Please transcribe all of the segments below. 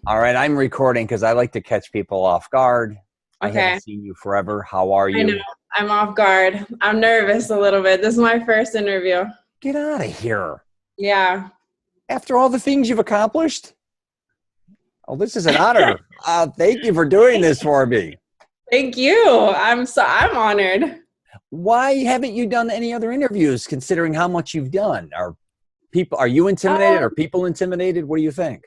All right, I'm recording because I like to catch people off guard. I Okay. haven't seen you forever. How are I know. you? I'm off guard. I'm nervous a little bit. This is my first interview. Get out of here. Yeah. After all the things you've accomplished? Oh, this is an honor. Thank you for doing this for me. Thank you. I'm honored. Why haven't you done any other interviews considering how much you've done? Are you intimidated? Are people intimidated? What do you think?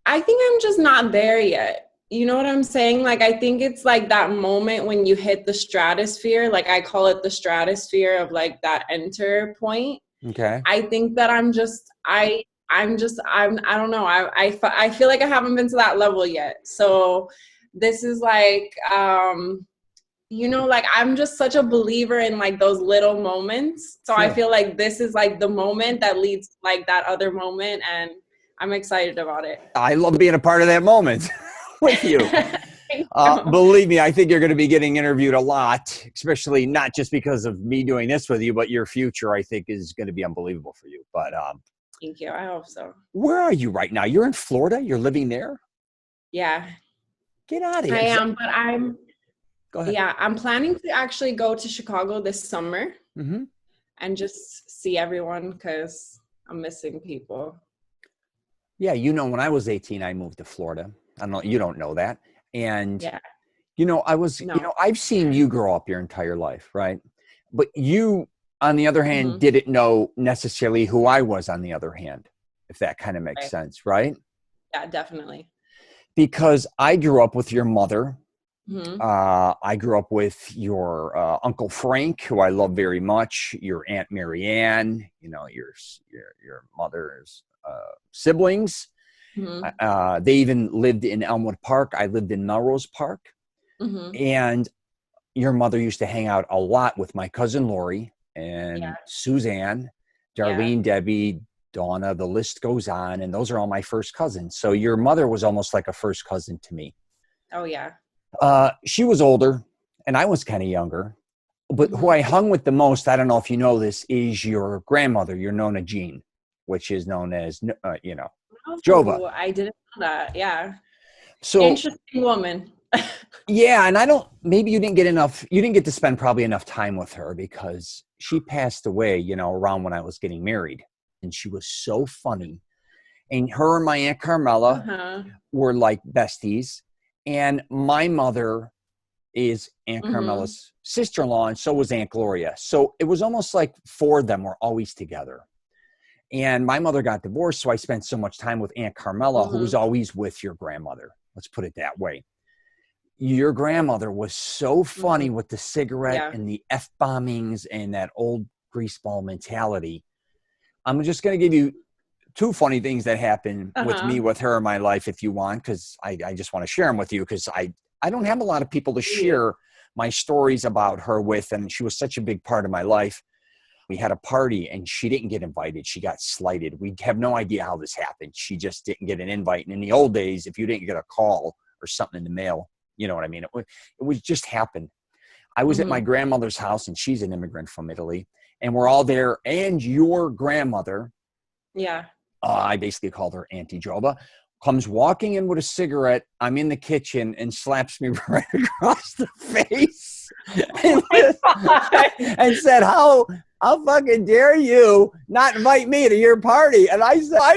I think I'm just not there yet. You know what I'm saying? Like, I think it's like that moment when you hit the stratosphere. Like, I call it the stratosphere of like that enter point. Okay. I think that I don't know. I feel like I haven't been to that level yet. So this is like, like I'm just such a believer in like those little moments. So Sure. I feel like this is like the moment that leads to like that other moment, and I'm excited about it. I love being a part of that moment with you. Believe me, I think you're going to be getting interviewed a lot, especially not just because of me doing this with you, but your future, I think, is going to be unbelievable for you. But Thank you. I hope so. where are you right now? You're in Florida? You're living there? Yeah, Get out of here. I am, but Go ahead. I'm planning to actually go to Chicago this summer and just see everyone because I'm missing people. Yeah, when I was 18, I moved to Florida. I don't know, you don't know that. And, Yeah. I've seen you grow up your entire life, right? But you, on the other hand, didn't know necessarily who I was on the other hand, if that kind of makes sense, right? Yeah, definitely. Because I grew up with your mother. I grew up with your Uncle Frank, who I love very much, your Aunt Marianne, your mother's siblings. They even lived in Elmwood Park. I lived in Melrose Park. And your mother used to hang out a lot with my cousin Lori and Suzanne, Darlene, Debbie, Donna, the list goes on. And those are all my first cousins. So your mother was almost like a first cousin to me. Oh, yeah. She was older and I was kind of younger. But who I hung with the most, I don't know if you know this, is your grandmother, your Nonna Jean, which is known as, Jova. I didn't know that. Yeah. So interesting woman. Yeah. And maybe you didn't get to spend probably enough time with her because she passed away, around when I was getting married. And she was so funny. And her and my Aunt Carmela were like besties. And my mother is Aunt Carmela's sister-in-law, and so was Aunt Gloria. So it was almost like four of them were always together. And my mother got divorced, so I spent so much time with Aunt Carmela, who was always with your grandmother. Let's put it that way. Your grandmother was so funny with the cigarette and the F-bombings and that old greaseball mentality. I'm just going to give you two funny things that happened with me, with her in my life, if you want, because I just want to share them with you because I don't have a lot of people to share my stories about her with, and she was such a big part of my life. We had a party and she didn't get invited. She got slighted. We have no idea how this happened. She just didn't get an invite. And in the old days, if you didn't get a call or something in the mail, you know what I mean? It would just happen. I was at my grandmother's house and she's an immigrant from Italy and we're all there. And your grandmother, I basically called her Auntie Jova, comes walking in with a cigarette. I'm in the kitchen and slaps me right across the face and said, how fucking dare you not invite me to your party? And I said, I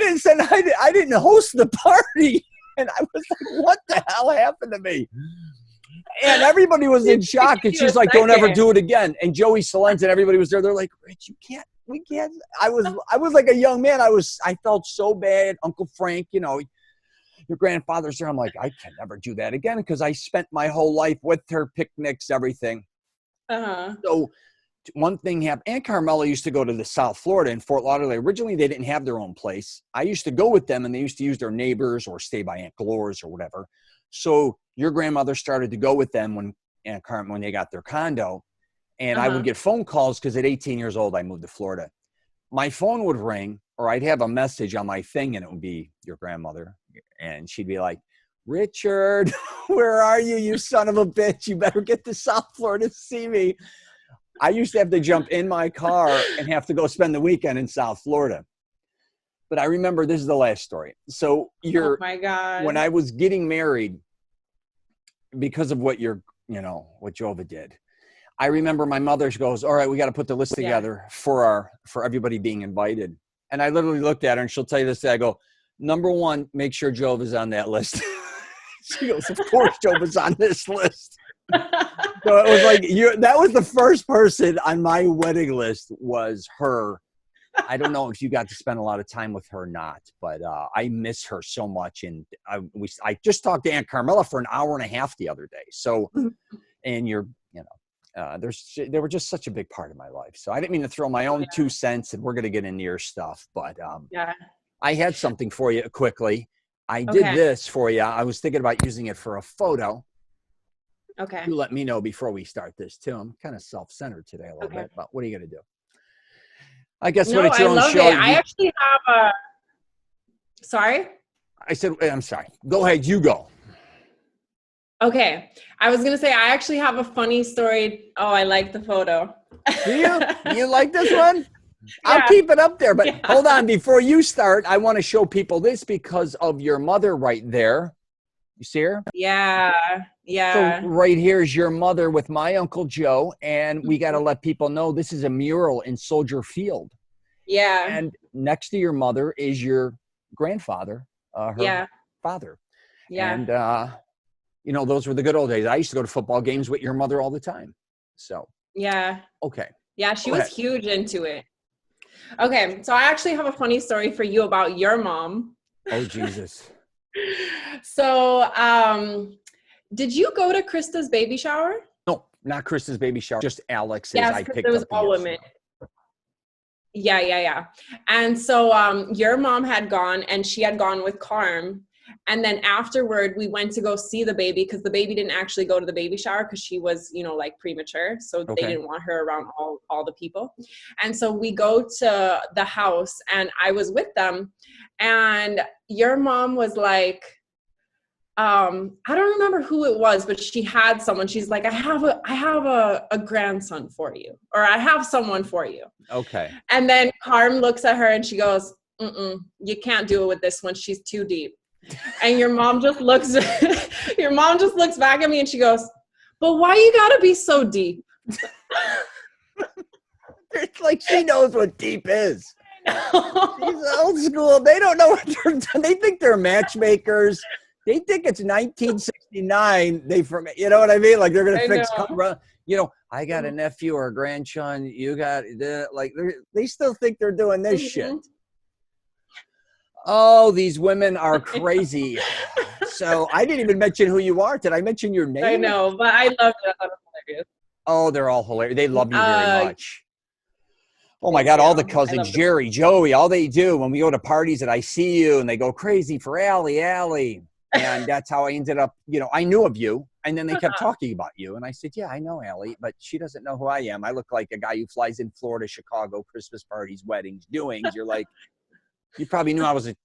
didn't host the party. And I was like, what the hell happened to me? And everybody was in shock. And she's like, don't ever do it again. And Joey Celenza and everybody was there. They're like, Rich, we can't. I was like a young man. I felt so bad. Uncle Frank, your grandfather's there. I'm like, I can never do that again because I spent my whole life with her, picnics, everything. So one thing happened. Aunt Carmela used to go to the South Florida in Fort Lauderdale. Originally, they didn't have their own place. I used to go with them, and they used to use their neighbors or stay by Aunt Gloria's or whatever. So your grandmother started to go with them when they got their condo. And I would get phone calls because at 18 years old, I moved to Florida. My phone would ring or I'd have a message on my thing and it would be your grandmother. And she'd be like, Richard, where are you, you son of a bitch? You better get to South Florida to see me. I used to have to jump in my car and have to go spend the weekend in South Florida. But I remember, this is the last story. So Oh my God. when I was getting married, because of what what Jova did, I remember my mother goes, all right, we got to put the list together for everybody being invited. And I literally looked at her, and she'll tell you this. I go, number one, make sure Jova's on that list. She goes, of course Jova's on this list. So it was like, that was the first person on my wedding list, was her. I don't know if you got to spend a lot of time with her or not, but I miss her so much. And I just talked to Aunt Carmela for an hour and a half the other day. So, and they were just such a big part of my life. So I didn't mean to throw my own 2 cents, and we're going to get into your stuff, but I had something for you quickly. I did this for you. I was thinking about using it for a photo. Okay. You let me know before we start this too. I'm kind of self-centered today a little bit, but what are you going to do? I guess when it's your own show. I actually have sorry? I said, I'm sorry. Go ahead. You go. Okay. I was going to say, I actually have a funny story. Oh, I like the photo. Do you? You like this one? I'll keep it up there, but hold on. Before you start, I want to show people this because of your mother right there. You see her? Yeah. Yeah. So right here is your mother with my Uncle Joe, and we got to let people know this is a mural in Soldier Field. Yeah. And next to your mother is your grandfather, her father. Yeah. And, those were the good old days. I used to go to football games with your mother all the time. So. Yeah. Okay. Yeah, she was huge into it. Okay, so I actually have a funny story for you about your mom. Oh, Jesus. So, did you go to Krista's baby shower? No, not Krista's baby shower, just Alex's. Yes, I because picked it was up all women. Yeah. And so your mom had gone, and she had gone with Carm. And then afterward, we went to go see the baby, because the baby didn't actually go to the baby shower because she was, premature. So they didn't want her around all the people. And so we go to the house, and I was with them. And your mom was like, I don't remember who it was, but she had someone. She's like, I have a grandson for you, or I have someone for you. Okay. And then Carm looks at her and she goes, you can't do it with this one. She's too deep. And your mom just looks back at me and she goes, but why you gotta be so deep? It's like she knows what deep is. She's old school. They don't know what they're doing. They think they're matchmakers. They think it's 1969. You know what I mean? Like they're going to fix, I got a nephew or a grandson. You got, they still think they're doing this shit. Oh, these women are crazy. So I didn't even mention who you are. Did I mention your name? I know, but I loved it. I thought it was hilarious. Oh, they're all hilarious. They love you very much. Oh my God, all the cousins, Jerry, Joey, all they do when we go to parties and I see you and they go crazy for Allie. And that's how I ended up, I knew of you. And then they kept talking about you. And I said, yeah, I know Allie, but she doesn't know who I am. I look like a guy who flies in Florida, Chicago, Christmas parties, weddings, doings. You're like, you probably knew I was a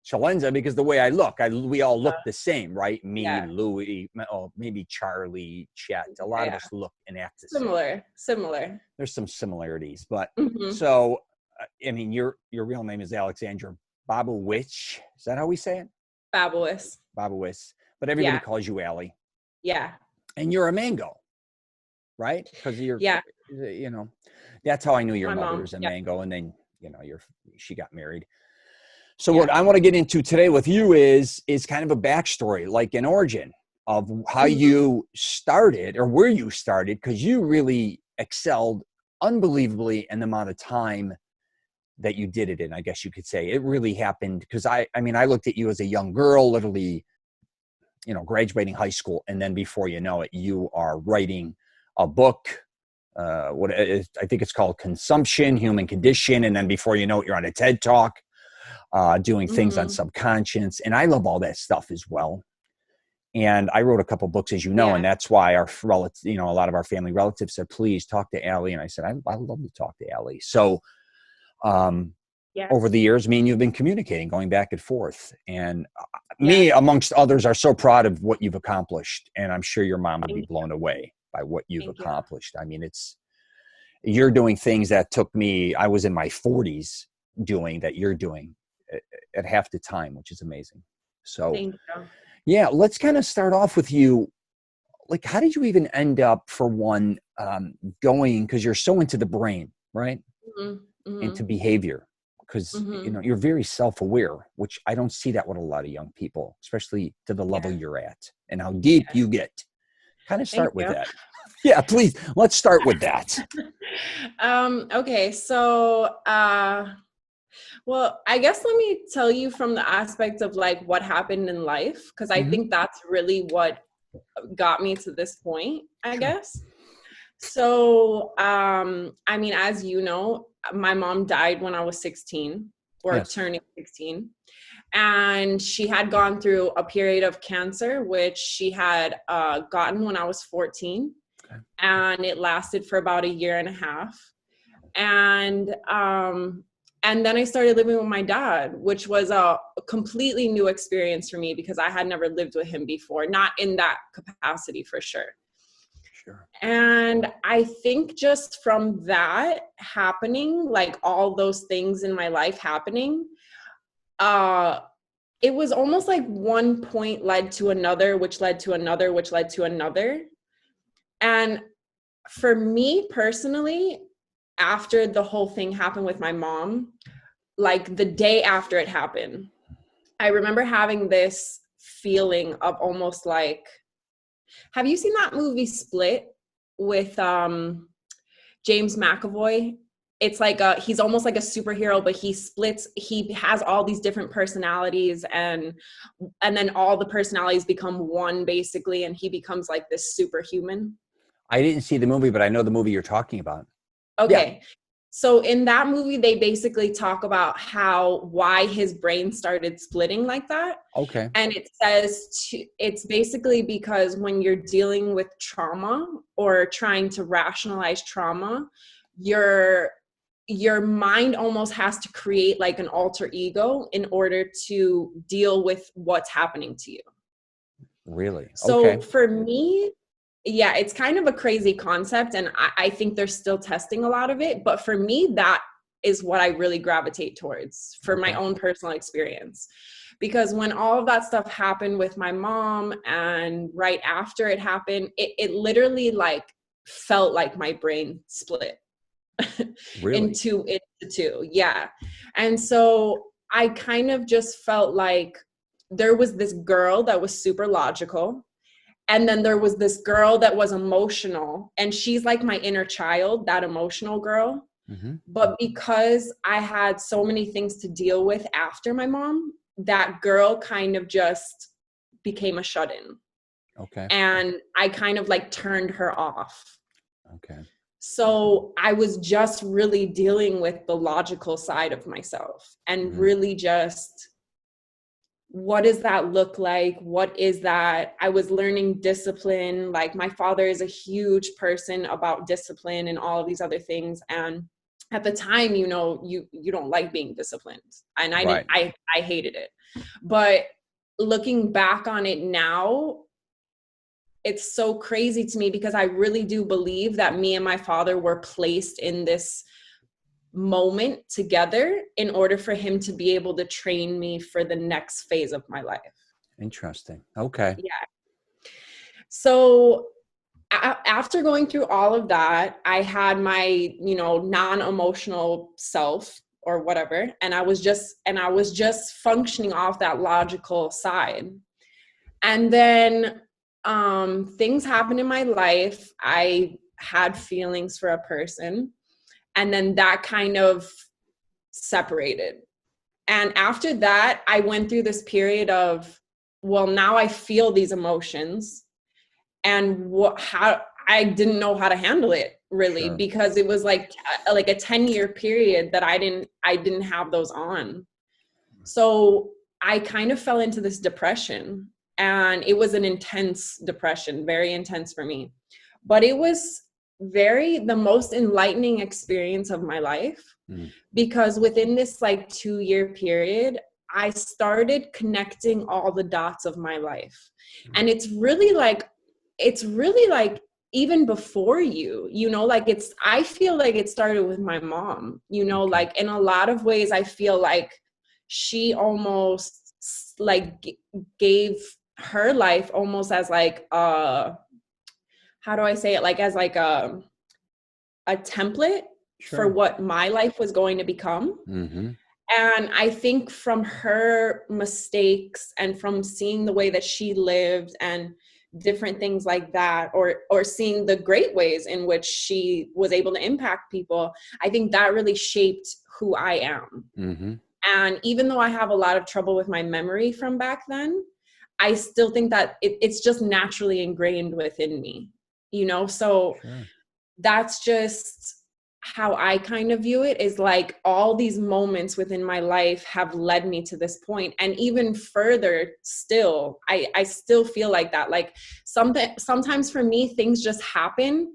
Celenza because the way I look, we all look the same, right? Me, Louis, maybe Charlie, Chet. A lot of us look and act the same. Similar. There's some similarities, but so, I mean, your real name is Alexandra Babowice. Is that how we say it? Babowice. But everybody calls you Allie. Yeah. And you're a mango, right? Because you're, that's how I knew your mother was a mango. And then, she got married. So what I want to get into today with you is kind of a backstory, like an origin of how you started or where you started, because you really excelled unbelievably in the amount of time that you did it in, I guess you could say. It really happened because I looked at you as a young girl, literally, graduating high school. And then before you know it, you are writing a book. I think it's called Consumption, Human Condition. And then before you know it, you're on a TED Talk. Doing things on subconscious. And I love all that stuff as well. And I wrote a couple books, as you know, and that's why our relatives, a lot of our family relatives said, please talk to Allie. And I said, I'd love to talk to Allie. So over the years, me and you've been communicating, going back and forth. And me, amongst others, are so proud of what you've accomplished. And I'm sure your mom would be blown away by what you've accomplished. I mean, you're doing things that took me, I was in my 40s doing that you're doing at half the time, which is amazing. So Thank you. yeah, let's kind of start off with you. Like, how did you even end up, for one, going, because you're so into the brain, right? Into behavior, because you're very self-aware, which I don't see that with a lot of young people, especially to the level you're at and how deep you get. Kind of start with that. Yeah, please. Let's start with that. Okay. So, well, I guess let me tell you from the aspect of like what happened in life, because I think that's really what got me to this point, I guess. So, I mean, as you know, my mom died when I was 16 or turning 16. And she had gone through a period of cancer, which she had gotten when I was 14. Okay. And it lasted for about a year and a half. And then I started living with my dad, which was a completely new experience for me because I had never lived with him before, not in that capacity for sure. Sure. And I think just from that happening, like all those things in my life happening, it was almost like one point led to another, which led to another, which led to another. And for me personally, after the whole thing happened with my mom, like the day after it happened, I remember having this feeling of almost like, have you seen that movie Split with James McAvoy? It's like he's almost like a superhero, but he has all these different personalities and then all the personalities become one basically, and he becomes like this superhuman. I didn't see the movie, but I know the movie you're talking about. Okay. Yeah. So in that movie, they basically talk about why his brain started splitting like that. Okay. And it says it's basically because when you're dealing with trauma or trying to rationalize trauma, your mind almost has to create like an alter ego in order to deal with what's happening to you. Really? So for me, yeah, it's kind of a crazy concept, and I think they're still testing a lot of it. But for me, that is what I really gravitate towards for my own personal experience. Because when all of that stuff happened with my mom and right after it happened, it literally like felt like my brain split really? into two. Yeah. And so I kind of just felt like there was this girl that was super logical. And then there was this girl that was emotional, and she's like my inner child, that emotional girl. Mm-hmm. But because I had so many things to deal with after my mom, that girl kind of just became a shut-in. Okay. And I kind of like turned her off. Okay. So I was just really dealing with the logical side of myself and really just, what does that look like? What is that? I was learning discipline. Like my father is a huge person about discipline and all of these other things. And at the time, you know, you don't like being disciplined. And I hated it. But looking back on it now, it's so crazy to me because I really do believe that me and my father were placed in this moment together in order for him to be able to train me for the next phase of my life. Interesting. Okay. Yeah. So after going through all of that, I had my, non-emotional self or whatever. And I was just functioning off that logical side. And then things happened in my life. I had feelings for a person. And then that kind of separated. And after that, I went through this period of, well, now I feel these emotions and how I didn't know how to handle it really, because it was like a 10-year period that I didn't have those on. So I kind of fell into this depression, and it was an intense depression, very intense for me, but it was the most enlightening experience of my life, because within this 2-year period, I started connecting all the dots of my life. And it's really like even before I feel like it started with my mom, in a lot of ways. I feel like she almost like gave her life almost as like how do I say it, like as like a template for what my life was going to become. And I think from her mistakes and from seeing the way that she lived and different things like that, or seeing the great ways in which she was able to impact people, I think that really shaped who I am. And even though I have a lot of trouble with my memory from back then, I still think that it's just naturally ingrained within me, you know? So that's just how I kind of view it, is like all these moments within my life have led me to this point. And even further still, I still feel like that. Like sometimes for me, things just happen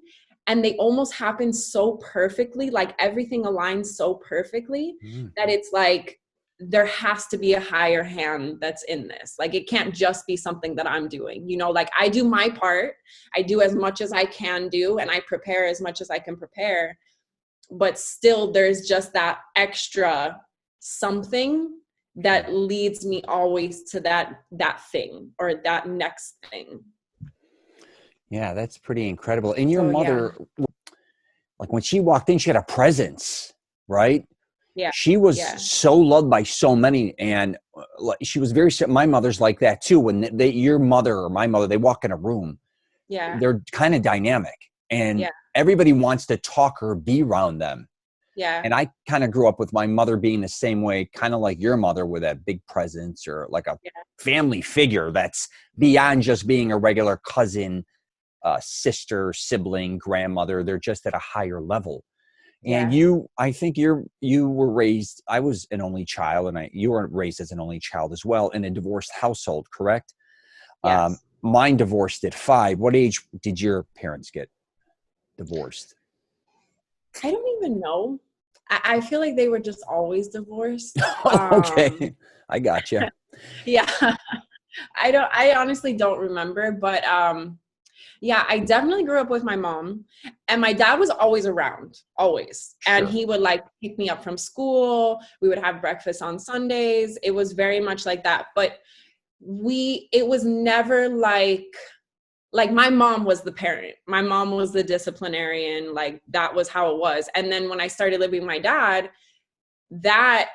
and they almost happen so perfectly, like everything aligns so perfectly that it's like, there has to be a higher hand that's in this. Like, it can't just be something that I'm doing, you know, like I do my part, I do as much as I can do, and I prepare as much as I can prepare. But still there's just that extra something that leads me always to that thing or that next thing. Yeah, that's pretty incredible. And your mother, like when she walked in, she had a presence, right? Yeah. She was so loved by so many. And she was very, my mother's like that too. When your mother or my mother, they walk in a room, they're kind of dynamic. And everybody wants to talk or be around them. Yeah. And I kind of grew up with my mother being the same way, kind of like your mother, with that big presence or like a family figure that's beyond just being a regular cousin, sister, sibling, grandmother. They're just at a higher level. And I think you were raised, I was an only child, and you were raised as an only child as well in a divorced household, correct? Yes. Mine divorced at 5. What age did your parents get divorced? I don't even know. I feel like they were just always divorced. Okay. I got you. Yeah. I honestly don't remember, but yeah, I definitely grew up with my mom, and my dad was always around, always. And he would like pick me up from school. We would have breakfast on Sundays. It was very much like that. But it was never like my mom was the parent. My mom was the disciplinarian. Like that was how it was. And then when I started living with my dad, that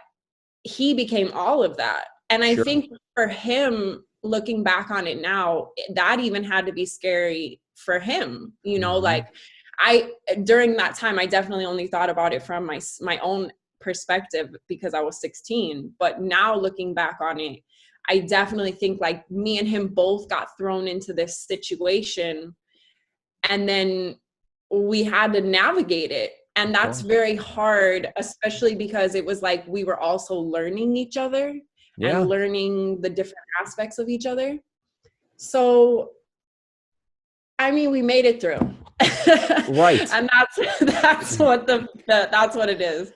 he became all of that. And I think for him, looking back on it now, that even had to be scary for him, you know, like during that time, I definitely only thought about it from my own perspective because I was 16. But now looking back on it, I definitely think like me and him both got thrown into this situation, and then we had to navigate it. And that's very hard, especially because it was like we were also learning each other and learning the different aspects of each other. So, I mean, we made it through. Right. And that's what that's what it is.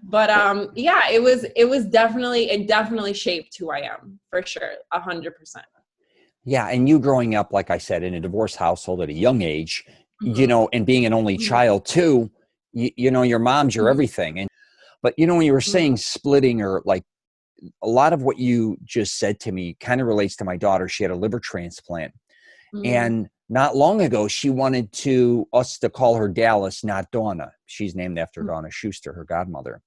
But yeah, it definitely shaped who I am, for sure, 100%. Yeah, and you growing up, like I said, in a divorced household at a young age, you know, and being an only child too, you know, your mom's your everything. But you know, when you were saying splitting, or like a lot of what you just said to me kind of relates to my daughter. She had a liver transplant, and not long ago, she wanted us to call her Dallas, not Donna. She's named after Donna Schuster, her godmother.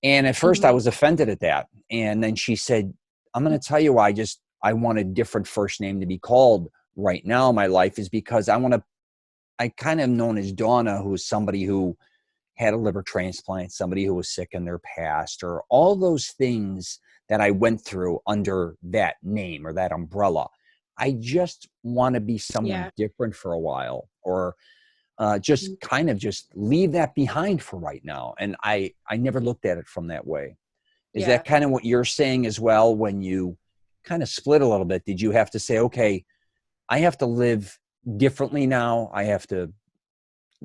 And at first I was offended at that. And then she said, I'm going to tell you why I want a different first name to be called right now in my life, is because I kind of known as Donna, who was somebody who had a liver transplant, somebody who was sick in their past, or all those things that I went through under that name or that umbrella. I just want to be someone different for a while, or just kind of just leave that behind for right now. And I never looked at it from that way. Is that kind of what you're saying as well? When you kind of split a little bit, did you have to say, okay, I have to live differently now, I have to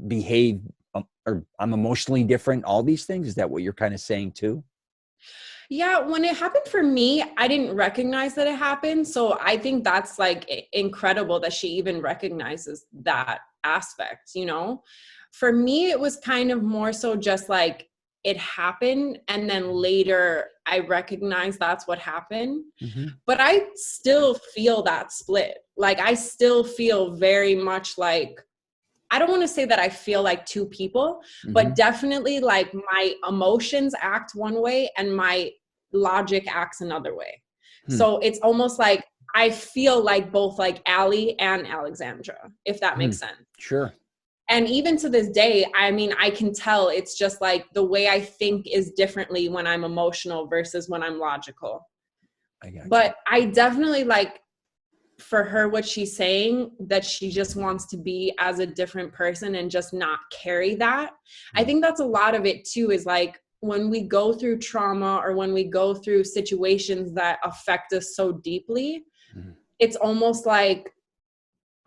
behave, or I'm emotionally different, all these things? Is that what you're kind of saying too? Yeah, when it happened for me, I didn't recognize that it happened. So I think that's like incredible that she even recognizes that aspect, you know? For me, it was kind of more so just like it happened. And then later I recognized that's what happened. But I still feel that split. Like, I still feel very much like, I don't want to say that I feel like two people, but definitely like my emotions act one way and my logic acts another way. So it's almost like I feel like both like Allie and Alexandra, if that makes sense. Sure. And even to this day, I mean, I can tell it's just like the way I think is differently when I'm emotional versus when I'm logical. But I definitely like, for her, what she's saying, that she just wants to be as a different person and just not carry that. I think that's a lot of it too, is like when we go through trauma or when we go through situations that affect us so deeply, it's almost like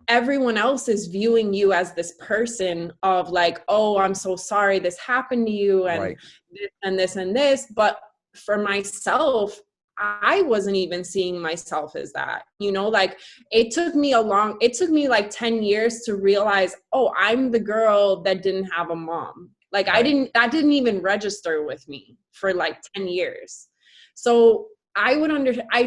everyone else is viewing you as this person of like, oh, I'm so sorry this happened to you, and this and this and this. But for myself, I wasn't even seeing myself as that, you know, like it took me like 10 years to realize, oh, I'm the girl that didn't have a mom. Like that didn't even register with me for like 10 years. So I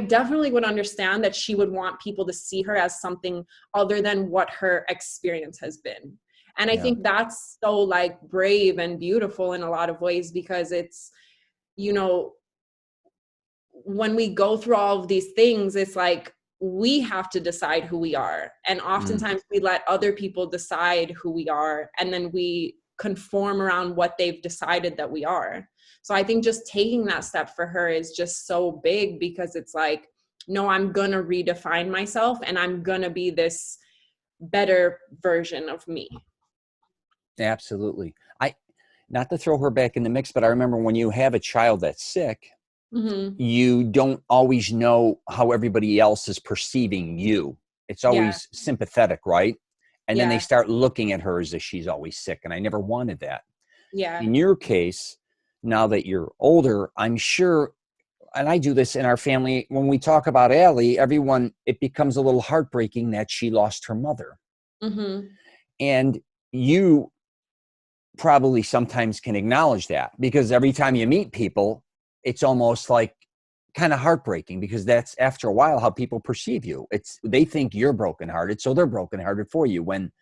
definitely would understand that she would want people to see her as something other than what her experience has been. And I think that's so like brave and beautiful in a lot of ways, because it's, you know, when we go through all of these things, it's like we have to decide who we are. And oftentimes we let other people decide who we are, and then we conform around what they've decided that we are. So I think just taking that step for her is just so big, because it's like, no, I'm going to redefine myself and I'm going to be this better version of me. Absolutely. Not to throw her back in the mix, but I remember when you have a child that's sick, you don't always know how everybody else is perceiving you. It's always sympathetic, right? And then they start looking at her as if she's always sick. And I never wanted that. Yeah. In your case, now that you're older, I'm sure, and I do this in our family, when we talk about Allie, it becomes a little heartbreaking that she lost her mother. And you probably sometimes can acknowledge that, because every time you meet people, it's almost like kind of heartbreaking, because that's, after a while, how people perceive you. They think you're brokenhearted, so they're brokenhearted for you, when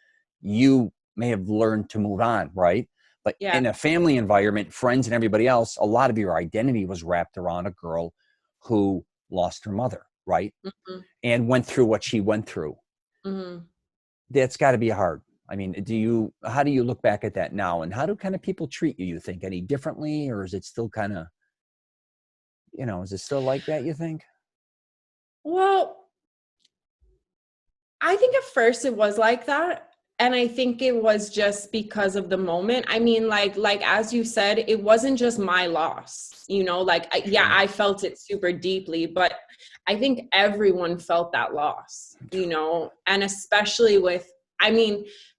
you may have learned to move on, right? But in a family environment, friends and everybody else, a lot of your identity was wrapped around a girl who lost her mother, right? And went through what she went through. That's got to be hard. I mean, how do you look back at that now, and how do kind of people treat you think, any differently, or is it still kind of, you know, is it still like that, you think? Well, I think at first it was like that. And I think it was just because of the moment. I mean, like as you said, it wasn't just my loss, you know, like, I felt it super deeply, but I think everyone felt that loss, you know, and especially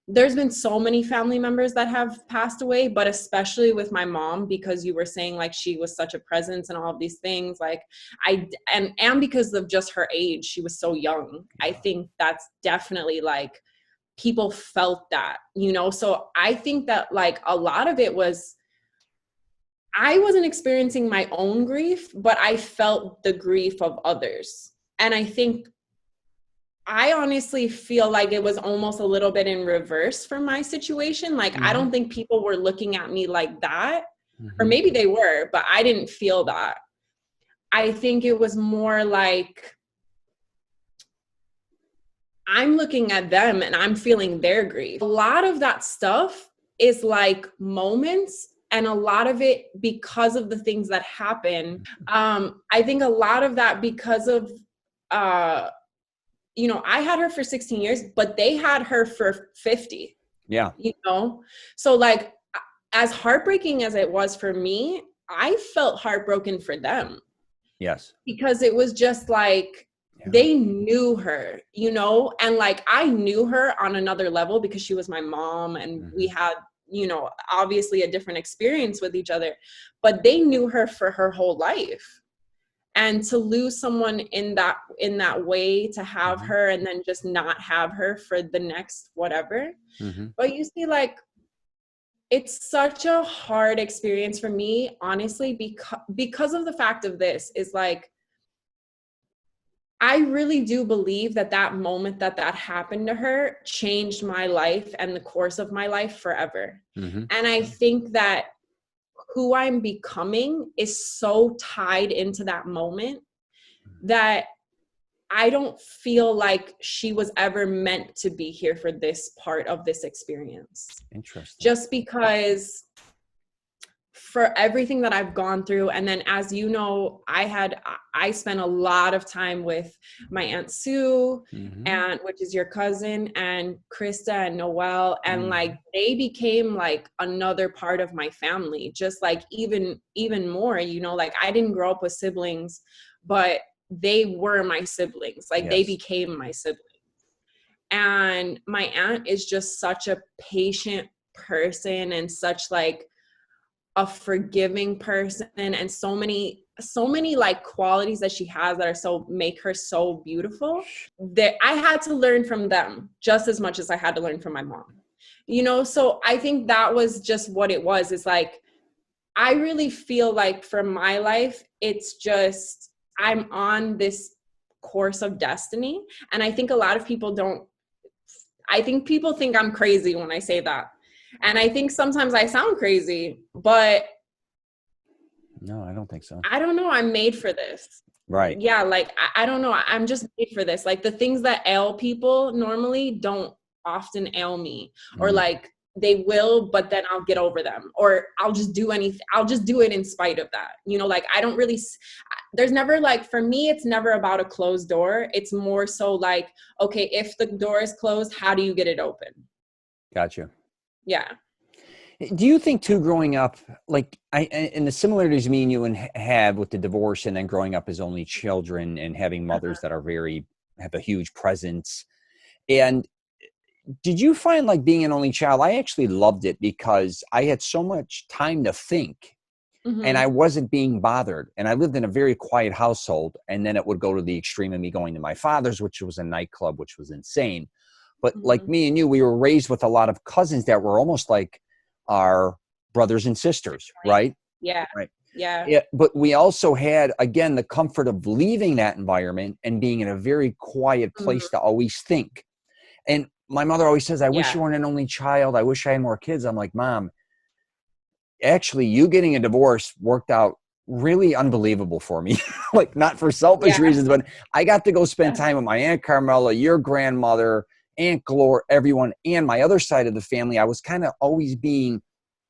there's been so many family members that have passed away, but especially with my mom, because you were saying like she was such a presence and all of these things, like and because of just her age, she was so young. I think that's definitely like people felt that, you know? So I think that like a lot of it was, I wasn't experiencing my own grief, but I felt the grief of others. And I think I honestly feel like it was almost a little bit in reverse for my situation. Like, I don't think people were looking at me like that, or maybe they were, but I didn't feel that. I think it was more like, I'm looking at them and I'm feeling their grief. A lot of that stuff is like moments, and a lot of it because of the things that happen. I think a lot of that because of, you know, I had her for 16 years, but they had her for 50. Yeah. You know? So like, as heartbreaking as it was for me, I felt heartbroken for them. Yes. Because it was just like, they knew her, you know, and like I knew her on another level because she was my mom, and we had, you know, obviously a different experience with each other, but they knew her for her whole life. And to lose someone in that way, to have her and then just not have her for the next whatever. But you see, like, it's such a hard experience for me, honestly, because of the fact of this is like, I really do believe that that moment that happened to her changed my life and the course of my life forever. Mm-hmm. And I think that who I'm becoming is so tied into that moment that I don't feel like she was ever meant to be here for this part of this experience. Interesting. Just because for everything that I've gone through. And then, as you know, I spent a lot of time with my Aunt Sue, Mm-hmm. and which is your cousin, and Krista and Noelle. And like, they became like another part of my family, just like even more, you know, like I didn't grow up with siblings, but they were my siblings. Like they became my siblings. And my aunt is just such a patient person and such like a forgiving person, and so many like qualities that she has that are so make her so beautiful, that I had to learn from them just as much as I had to learn from my mom, you know. So I think that was just what it was. It's like, I really feel like for my life, it's just, I'm on this course of destiny. And I think a lot of people don't, I think people think I'm crazy when I say that. And I think sometimes I sound crazy, but no, I don't think so. I don't know. I'm made for this. Right. Yeah. Like, I don't know. I'm just made for this. Like the things that ail people normally don't often ail me, or like they will, but then I'll get over them, or I'll just do anything. I'll just do it in spite of that. You know, like I don't really, there's never like, for me, it's never about a closed door. It's more so like, okay, if the door is closed, how do you get it open? Gotcha. Yeah. Do you think too, growing up, like and the similarities me and you have with the divorce, and then growing up as only children and having mothers that are have a huge presence. And did you find like being an only child? I actually loved it because I had so much time to think, and I wasn't being bothered. And I lived in a very quiet household, and then it would go to the extreme of me going to my father's, which was a nightclub, which was insane. But like me and you, we were raised with a lot of cousins that were almost like our brothers and sisters, right? Yeah. Right. Yeah. But we also had, again, the comfort of leaving that environment and being in a very quiet place to always think. And my mother always says, I wish you weren't an only child. I wish I had more kids. I'm like, Mom, actually, you getting a divorce worked out really unbelievable for me. Like, not for selfish reasons, but I got to go spend time with my Aunt Carmela, your grandmother, Aunt Glore, everyone, and my other side of the family. I was kind of always being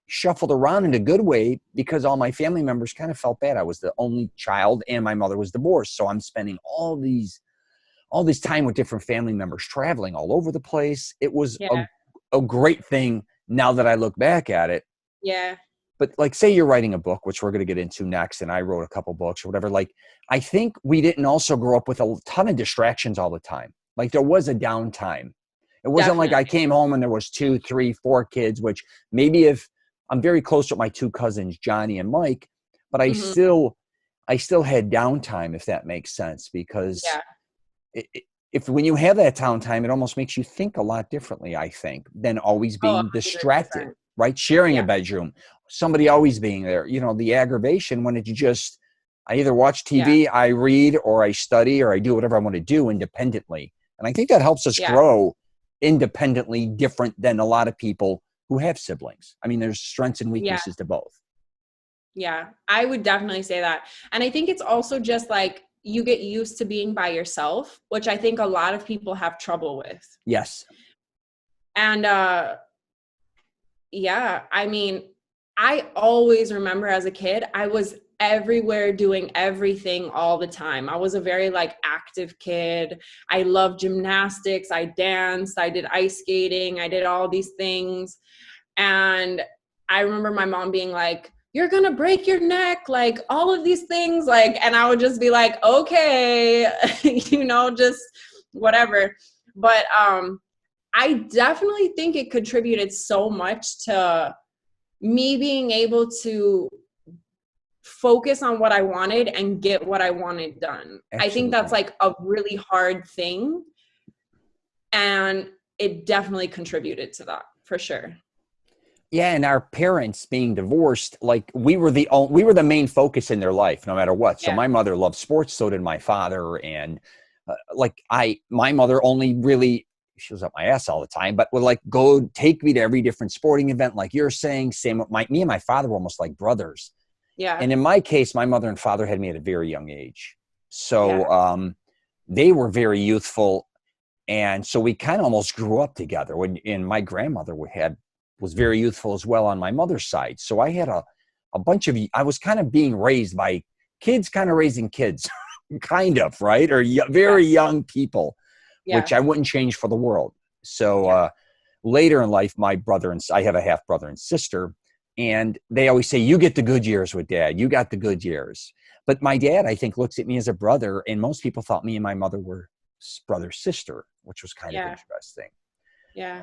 shuffled around in a good way because all my family members kind of felt bad. I was the only child and my mother was divorced. So I'm spending all this time with different family members, traveling all over the place. It was a great thing now that I look back at it. Yeah. But like, say you're writing a book, which we're going to get into next, and I wrote a couple books or whatever. Like, I think we didn't also grow up with a ton of distractions all the time. Like, there was a downtime. It wasn't like I came home and there was 2, 3, 4 kids, which maybe if I'm very close with my 2 cousins, Johnny and Mike, but I still had downtime, if that makes sense, because if when you have that downtime, it almost makes you think a lot differently, I think, than always being distracted, right? Sharing a bedroom, somebody always being there, you know, the aggravation when it's just, I either watch TV, I read, or I study, or I do whatever I want to do independently. And I think that helps us grow independently, different than a lot of people who have siblings. I mean, there's strengths and weaknesses to both. Yeah, I would definitely say that. And I think it's also just like you get used to being by yourself, which I think a lot of people have trouble with. Yes. And I mean, I always remember as a kid, I was everywhere doing everything all the time. I was a very like active kid. I loved gymnastics. I danced. I did ice skating. I did all these things. And I remember my mom being like, you're going to break your neck, like all of these things. Like, and I would just be like, okay, you know, just whatever. But I definitely think it contributed so much to me being able to focus on what I wanted and get what I wanted done. Absolutely. I think that's like a really hard thing. And it definitely contributed to that for sure. Yeah, and our parents being divorced, like we were the main focus in their life, no matter what. So Yeah. my mother loved sports, so did my father, and my mother only really, she was up my ass all the time, but would like go take me to every different sporting event, like you're saying. Same with me and my father were almost like brothers. Yeah. And in my case, my mother and father had me at a very young age, Yeah. so they were very youthful, and so we kind of almost grew up together. And my grandmother was very youthful as well on my mother's side. So I had a bunch of, I was kind of being raised by kids, kind of raising kids, kind of, right? Or very young people, Yeah. which I wouldn't change for the world. So Yeah. later in life, my brother and I have a half brother and sister, and they always say, you get the good years with dad. You got the good years. But my dad, I think, looks at me as a brother, and most people thought me and my mother were brother sister, which was kind of interesting. Yeah.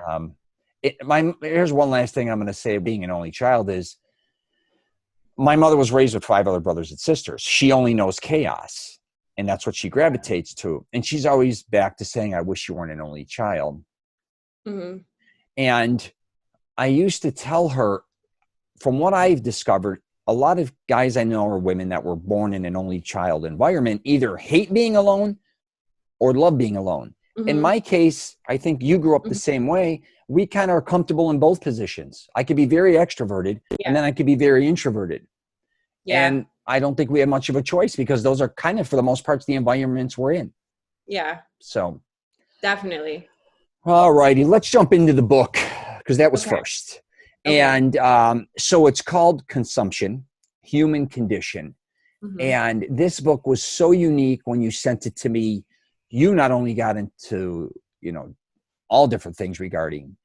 Here's one last thing I'm going to say. Being an only child is, my mother was raised with 5 other brothers and sisters. She only knows chaos, and that's what she gravitates to. And she's always back to saying, I wish you weren't an only child. Mm-hmm. And I used to tell her, from what I've discovered, a lot of guys I know or women that were born in an only child environment either hate being alone or love being alone. Mm-hmm. In my case, I think you grew up the same way. We kind of are comfortable in both positions. I could be very extroverted, and then I could be very introverted. Yeah. And I don't think we have much of a choice, because those are kind of, for the most part, the environments we're in. Yeah. So Definitely. All righty, let's jump into the book, because that was first. Okay. And so it's called Consumption, Human Condition. Mm-hmm. And this book was so unique. When you sent it to me, you not only got into, all different things regarding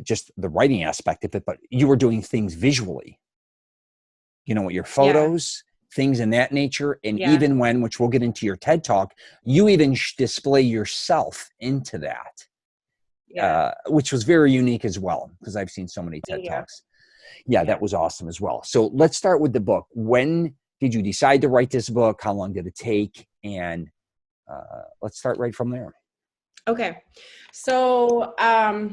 just the writing aspect of it, but you were doing things visually, with your photos, things in that nature. And even which we'll get into your TED Talk, you even display yourself into that, which was very unique as well, because I've seen so many TED Talks. That was awesome as well. So let's start with the book. When did you decide to write this book? How long did it take? And let's start right from there. Okay. So I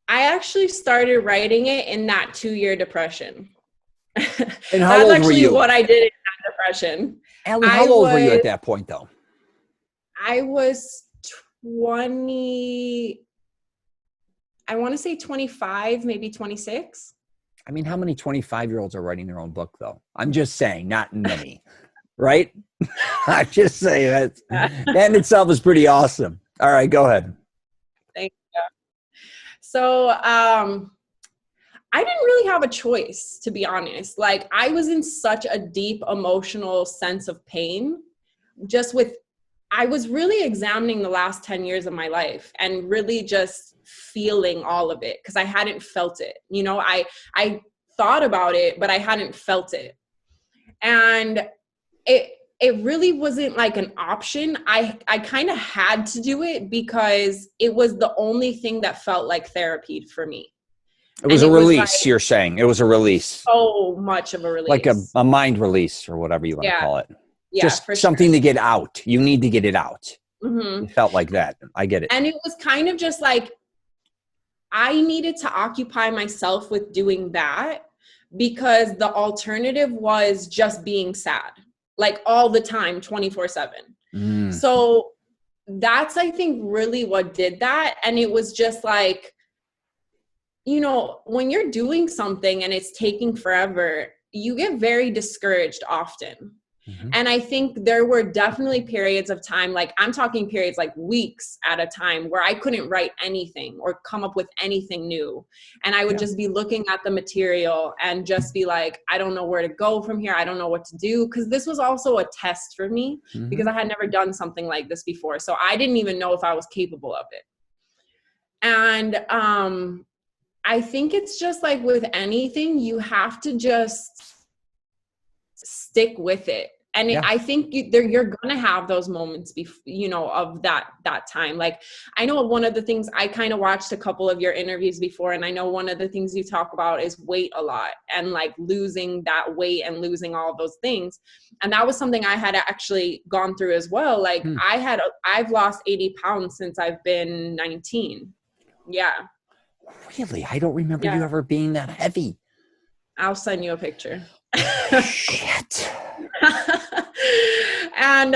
actually started writing it in that 2-year depression. And how old were you? What I did in that depression. Allie, how old were you at that point, though? I was 20, I want to say 25, maybe 26. I mean, how many 25-year-olds are writing their own book, though? I'm just saying, not many, right? I'm just saying that in itself is pretty awesome. All right, go ahead. Thank you. So, I didn't really have a choice, to be honest. Like, I was in such a deep emotional sense of pain, I was really examining the last 10 years of my life and really just feeling all of it, because I hadn't felt it. I thought about it, but I hadn't felt it. And it really wasn't like an option. I kind of had to do it, because it was the only thing that felt like therapy for me. It was a release, you're saying. It was a release. So much of a release. Like a mind release, or whatever you want to call it. Yeah, just something to get out. You need to get it out. Mm-hmm. It felt like that. I get it. And it was kind of just like, I needed to occupy myself with doing that, because the alternative was just being sad, like all the time, 24/7. So that's, I think, really what did that. And it was just like, when you're doing something and it's taking forever, you get very discouraged often. Mm-hmm. And I think there were definitely periods of time, like I'm talking periods like weeks at a time, where I couldn't write anything or come up with anything new. And I would just be looking at the material and just be like, I don't know where to go from here. I don't know what to do. Because this was also a test for me, because I had never done something like this before. So I didn't even know if I was capable of it. And I think it's just like with anything, you have to just stick with it. And I think you're going to have those moments, of that time. Like, I know one of the things, I kind of watched a couple of your interviews before, and I know one of the things you talk about is weight a lot, and like losing that weight and losing all those things. And that was something I had actually gone through as well. Like I've lost 80 pounds since I've been 19. Yeah. Really? I don't remember you Yeah. ever being that heavy. I'll send you a picture. Shit. And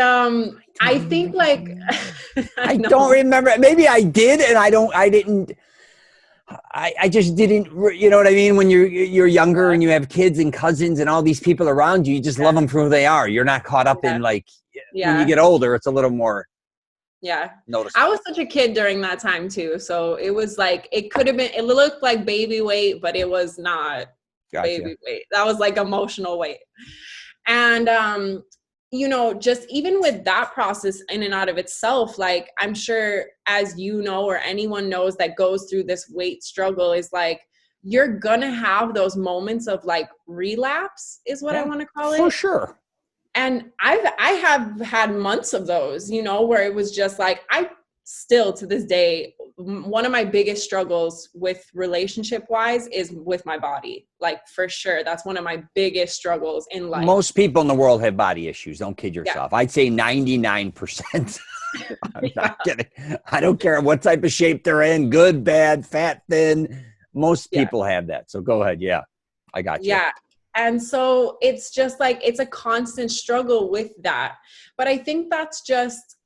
I think like I know. don't remember. Maybe I did, and I didn't. I just didn't. You know what I mean? When you're younger and you have kids and cousins and all these people around you, you just love them for who they are. You're not caught up in like when you get older. It's a little more. Yeah. Noticeable. I was such a kid during that time too. So it was like, it could have been, it looked like baby weight, but it was not baby weight. That was like emotional weight. And, you know, just even with that process in and out of itself, like I'm sure as you know, or anyone knows that goes through this weight struggle is like, you're gonna have those moments of like relapse is what I want to call it. For sure. And I have had months of those, you know, where it was just like, I still to this day, one of my biggest struggles with relationship wise is with my body. Like for sure. That's one of my biggest struggles in life. Most people in the world have body issues. Don't kid yourself. Yeah. I'd say 99%. I'm not kidding. I don't care what type of shape they're in, good, bad, fat, thin. Most people have that. So go ahead. Yeah, I got you. Yeah. And so it's just like, it's a constant struggle with that. But I think that's just,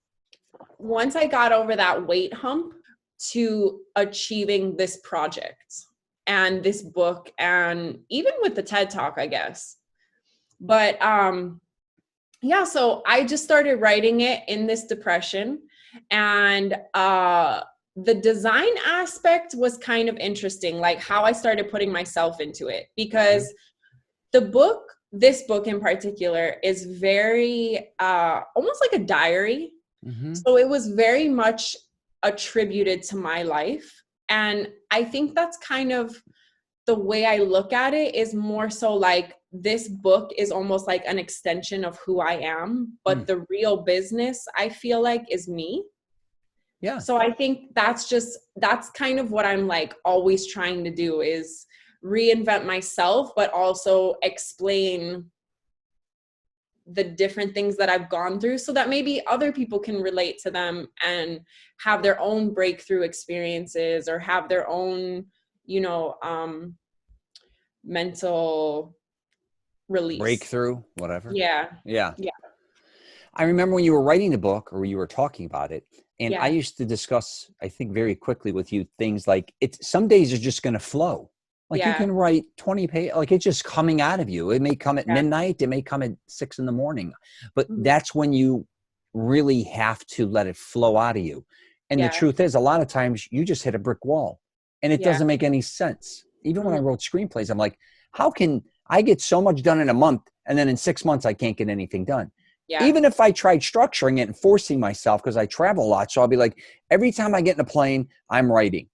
once I got over that weight hump to achieving this project and this book and even with the TED Talk, I guess. But yeah, so I just started writing it in this depression, and the design aspect was kind of interesting, like how I started putting myself into it, because this book in particular is very almost like a diary. Mm-hmm. So it was very much attributed to my life. And I think that's kind of the way I look at it, is more so like this book is almost like an extension of who I am, but the real business I feel like is me. Yeah. So I think that's kind of what I'm like always trying to do, is reinvent myself, but also explain the different things that I've gone through so that maybe other people can relate to them and have their own breakthrough experiences or have their own, you know, mental release. Breakthrough, whatever. Yeah. Yeah. Yeah. I remember when you were writing the book or you were talking about it, and I used to discuss, I think very quickly with you, things like some days are just going to flow. Like you can write 20 pages, like it's just coming out of you. It may come at midnight. It may come at 6 a.m. But that's when you really have to let it flow out of you. And the truth is, a lot of times you just hit a brick wall and it doesn't make any sense. Even when I wrote screenplays, I'm like, how can I get so much done in a month and then in 6 months I can't get anything done? Yeah. Even if I tried structuring it and forcing myself, because I travel a lot. So I'll be like, every time I get in a plane, I'm writing.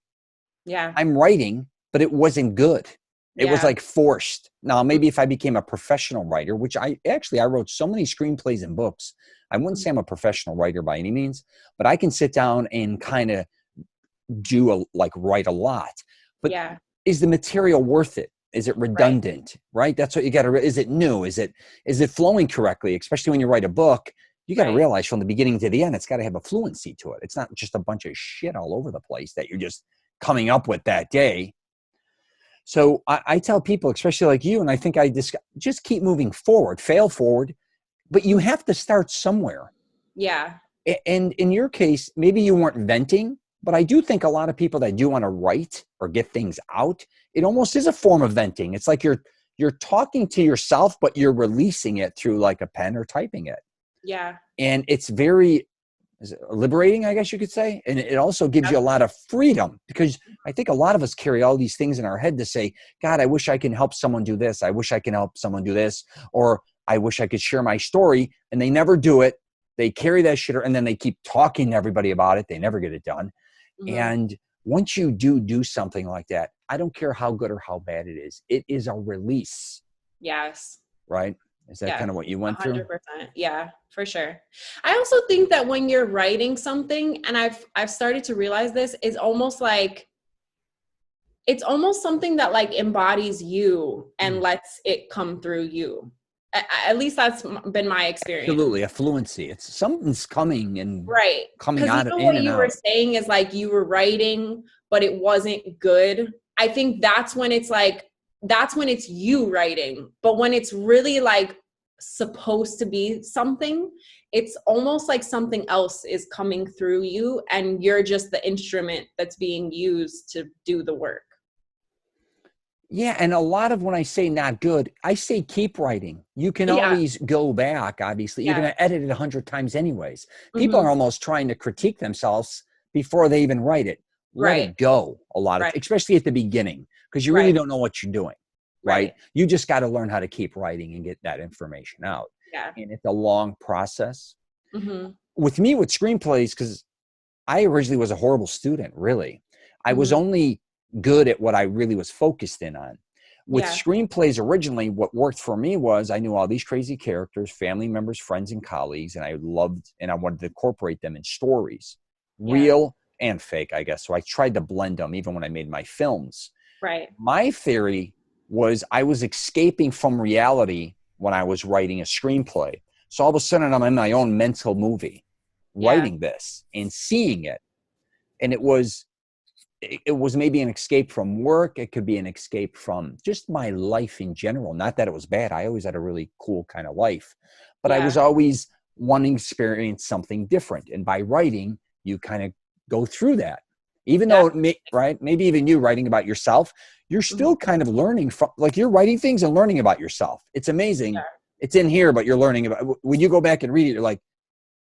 Yeah. I'm writing, but it wasn't good. It was like forced. Now, maybe if I became a professional writer, which I wrote so many screenplays and books, I wouldn't say I'm a professional writer by any means, but I can sit down and kind of write a lot. But is the material worth it? Is it redundant? Right? That's what you got to. Is it new? Is it flowing correctly? Especially when you write a book, you got to realize from the beginning to the end, it's got to have a fluency to it. It's not just a bunch of shit all over the place that you're just coming up with that day. So I tell people, especially like you, and I think just keep moving forward, fail forward, but you have to start somewhere. Yeah. And in your case, maybe you weren't venting, but I do think a lot of people that do want to write or get things out, it almost is a form of venting. It's like you're talking to yourself, but you're releasing it through like a pen or typing it. Yeah. And it's very liberating, I guess you could say. And it also gives you a lot of freedom, because I think a lot of us carry all these things in our head to say, God, I wish I can help someone do this. I wish I can help someone do this. Or I wish I could share my story. And they never do it. They carry that shit, and then they keep talking to everybody about it. They never get it done. Mm-hmm. And once you do something like that, I don't care how good or how bad it is a release. Yes. Right? Is that kind of what you went 100%, through? 100%. Yeah, for sure. I also think that when you're writing something, and I've started to realize this, is almost like, it's almost something that like embodies you and lets it come through you. At least that's been my experience. Absolutely. A fluency. It's something's coming and coming out of what you were saying is like you were writing, but it wasn't good. I think that's when it's like, that's when it's you writing. But when it's really like supposed to be something, it's almost like something else is coming through you and you're just the instrument that's being used to do the work. Yeah, and a lot of when I say not good, I say keep writing. You can always go back, obviously. You're going to edit it 100 times anyways. People are almost trying to critique themselves before they even write it. Let it go a lot of, especially at the beginning, because you really don't know what you're doing, right? You just got to learn how to keep writing and get that information out. Yeah. And it's a long process. With me, with screenplays, because I originally was a horrible student, really. I was only good at what I really was focused in on. With screenplays originally, what worked for me was I knew all these crazy characters, family members, friends, and colleagues, and I loved and I wanted to incorporate them in stories, real and fake, I guess. So I tried to blend them even when I made my films. Right. My theory was I was escaping from reality when I was writing a screenplay. So all of a sudden I'm in my own mental movie, writing this and seeing it. And it was maybe an escape from work. It could be an escape from just my life in general. Not that it was bad. I always had a really cool kind of life, but I was always wanting to experience something different. And by writing, you kind of go through that. Even though, maybe even you writing about yourself, you're still kind of learning from, like you're writing things and learning about yourself. It's amazing. It's in here, but you're learning about, when you go back and read it, you're like,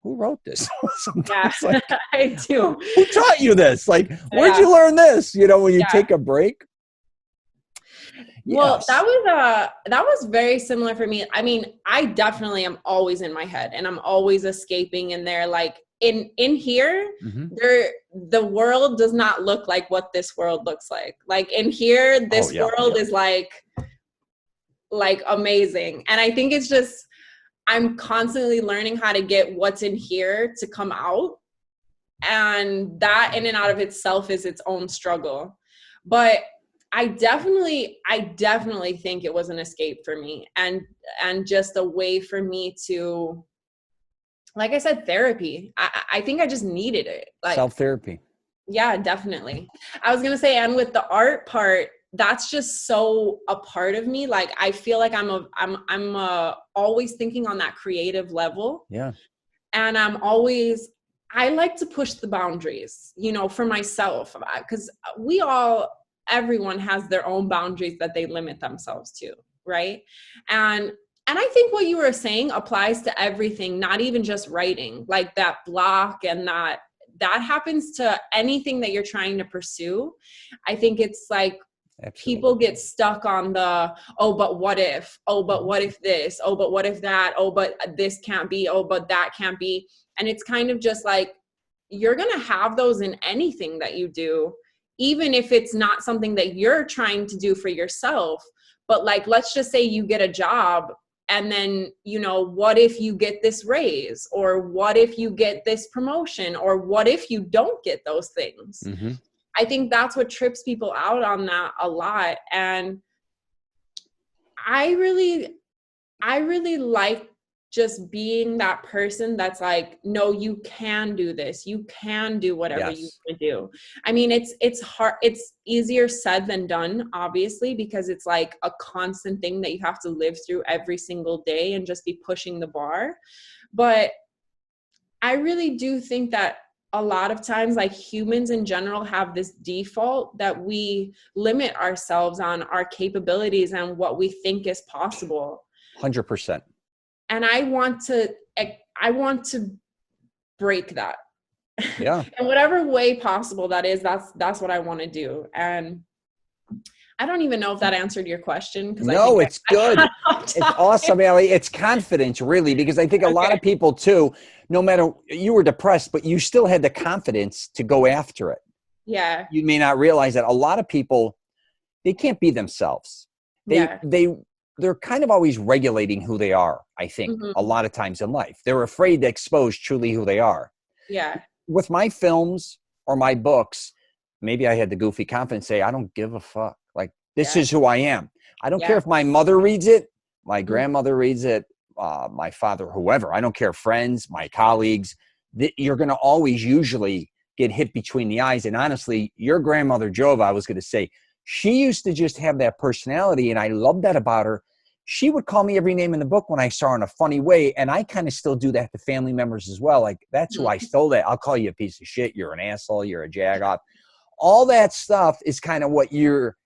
who wrote this? Sometimes, like, I do. Who taught you this? Like, where'd you learn this? You know, when you take a break. Well, that was very similar for me. I mean, I definitely am always in my head and I'm always escaping in there. Like in here, the world does not look like what this world looks like. Like in here, this world is like amazing. And I think it's just, I'm constantly learning how to get what's in here to come out. And that in and out of itself is its own struggle. But I definitely think it was an escape for me and just a way for me to, like I said, therapy. I think I just needed it. Like self-therapy. Yeah, definitely. I was going to say, and with the art part, that's just so a part of me. Like, I feel like I'm always thinking on that creative level. Yeah. And I like to push the boundaries, you know, for myself, because everyone has their own boundaries that they limit themselves to. Right. And I think what you were saying applies to everything, not even just writing, like that block and that happens to anything that you're trying to pursue. I think it's like, absolutely. People get stuck on the, oh, but what if? Oh, but what if this? Oh, but what if that? Oh, but this can't be. Oh, but that can't be. And it's kind of just like, you're going to have those in anything that you do, even if it's not something that you're trying to do for yourself. But like, let's just say you get a job and then, you know, what if you get this raise? Or what if you get this promotion? Or what if you don't get those things? I think that's what trips people out on that a lot. And I really like just being that person that's like, no, you can do this. You can do whatever you want to do. I mean, it's hard. It's easier said than done, obviously, because it's like a constant thing that you have to live through every single day and just be pushing the bar. But I really do think that a lot of times, like, humans in general have this default that we limit ourselves on our capabilities and what we think is possible. 100%. And I want to break that. Yeah. In whatever way possible that is, that's what I want to do. And I don't even know if that answered your question. No, it's good. It's awesome, Allie. It's confidence, really, because I think a lot of people too, no matter, you were depressed, but you still had the confidence to go after it. Yeah. You may not realize that a lot of people, they can't be themselves. They're kind of always regulating who they are, I think, a lot of times in life. They're afraid to expose truly who they are. Yeah. With my films or my books, maybe I had the goofy confidence say, I don't give a fuck. Like, this is who I am. I don't care if my mother reads it, my grandmother reads it, my father, whoever. I don't care, friends, my colleagues. You're going to always usually get hit between the eyes. And honestly, your grandmother, Jova, I was going to say, she used to just have that personality, and I love that about her. She would call me every name in the book when I saw her in a funny way, and I kind of still do that to family members as well. Like, that's who I stole that. I'll call you a piece of shit. You're an asshole. You're a jagoff. All that stuff is kind of what your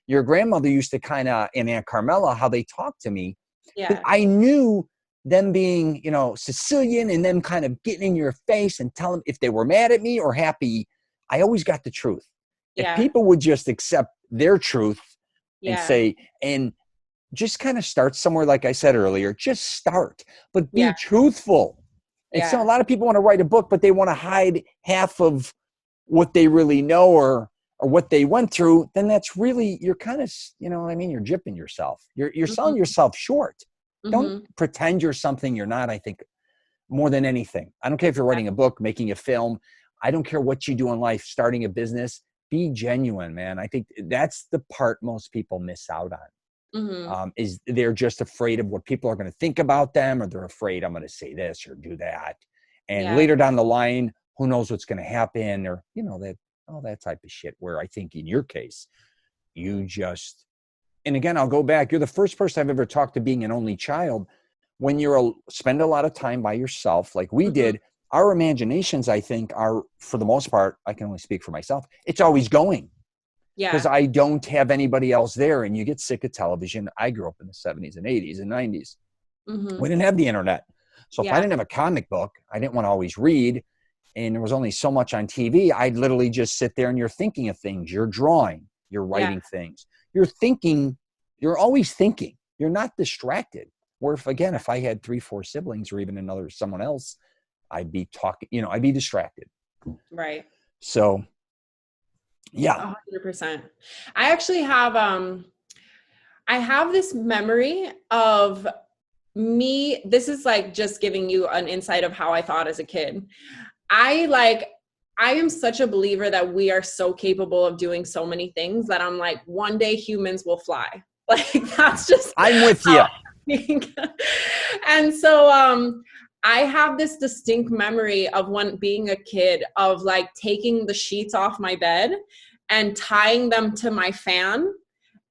grandmother used to kind of, and Aunt Carmela, how they talked to me. Yeah. I knew them being, Sicilian, and them kind of getting in your face and telling if they were mad at me or happy. I always got the truth. Yeah. If people would just accept their truth and Yeah. say, and just kind of start somewhere, like I said earlier, just start, but be truthful. And so a lot of people want to write a book, but they want to hide half of what they really know or what they went through. Then that's really, you're kind of, you know what I mean? You're gypping yourself. You're selling yourself short. Don't pretend you're something you're not, I think, more than anything. I don't care if you're writing a book, making a film. I don't care what you do in life, starting a business. Be genuine, man. I think that's the part most people miss out on. Is they're just afraid of what people are going to think about them, or they're afraid I'm going to say this or do that. And later down the line, who knows what's going to happen, or, all that type of shit, where I think in your case, you just, and again, I'll go back. You're the first person I've ever talked to being an only child. When spend a lot of time by yourself, like we did, our imaginations, I think, are, for the most part, I can only speak for myself, it's always going. Yeah. Because I don't have anybody else there, and you get sick of television. I grew up in the 70s and 80s and 90s. We didn't have the internet. So if I didn't have a comic book, I didn't want to always read, and there was only so much on TV, I'd literally just sit there and you're thinking of things. You're drawing. You're writing things. You're thinking. You're always thinking. You're not distracted. Or if I had 3-4 siblings or even someone else, I'd be talking, I'd be distracted. Right. So, yeah. 100%. I actually have, I have this memory of me. This is like just giving you an insight of how I thought as a kid. I am such a believer that we are so capable of doing so many things that I'm like, one day humans will fly. Like, that's just, I'm with you. And so, I have this distinct memory of being a kid of like taking the sheets off my bed and tying them to my fan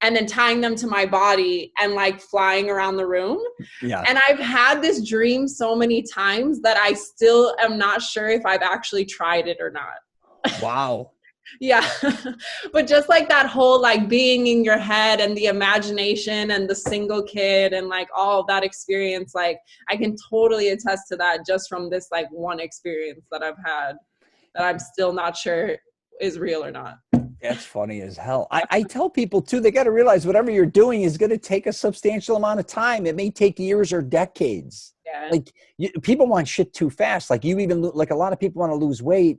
and then tying them to my body and like flying around the room. Yeah. And I've had this dream so many times that I still am not sure if I've actually tried it or not. Wow. Yeah. But just like that whole like being in your head and the imagination and the single kid and like all of that experience, like I can totally attest to that just from this like one experience that I've had that I'm still not sure is real or not. That's funny as hell. I tell people too, they got to realize whatever you're doing is going to take a substantial amount of time. It may take years or decades. Yeah. Like people want shit too fast. Like like a lot of people want to lose weight.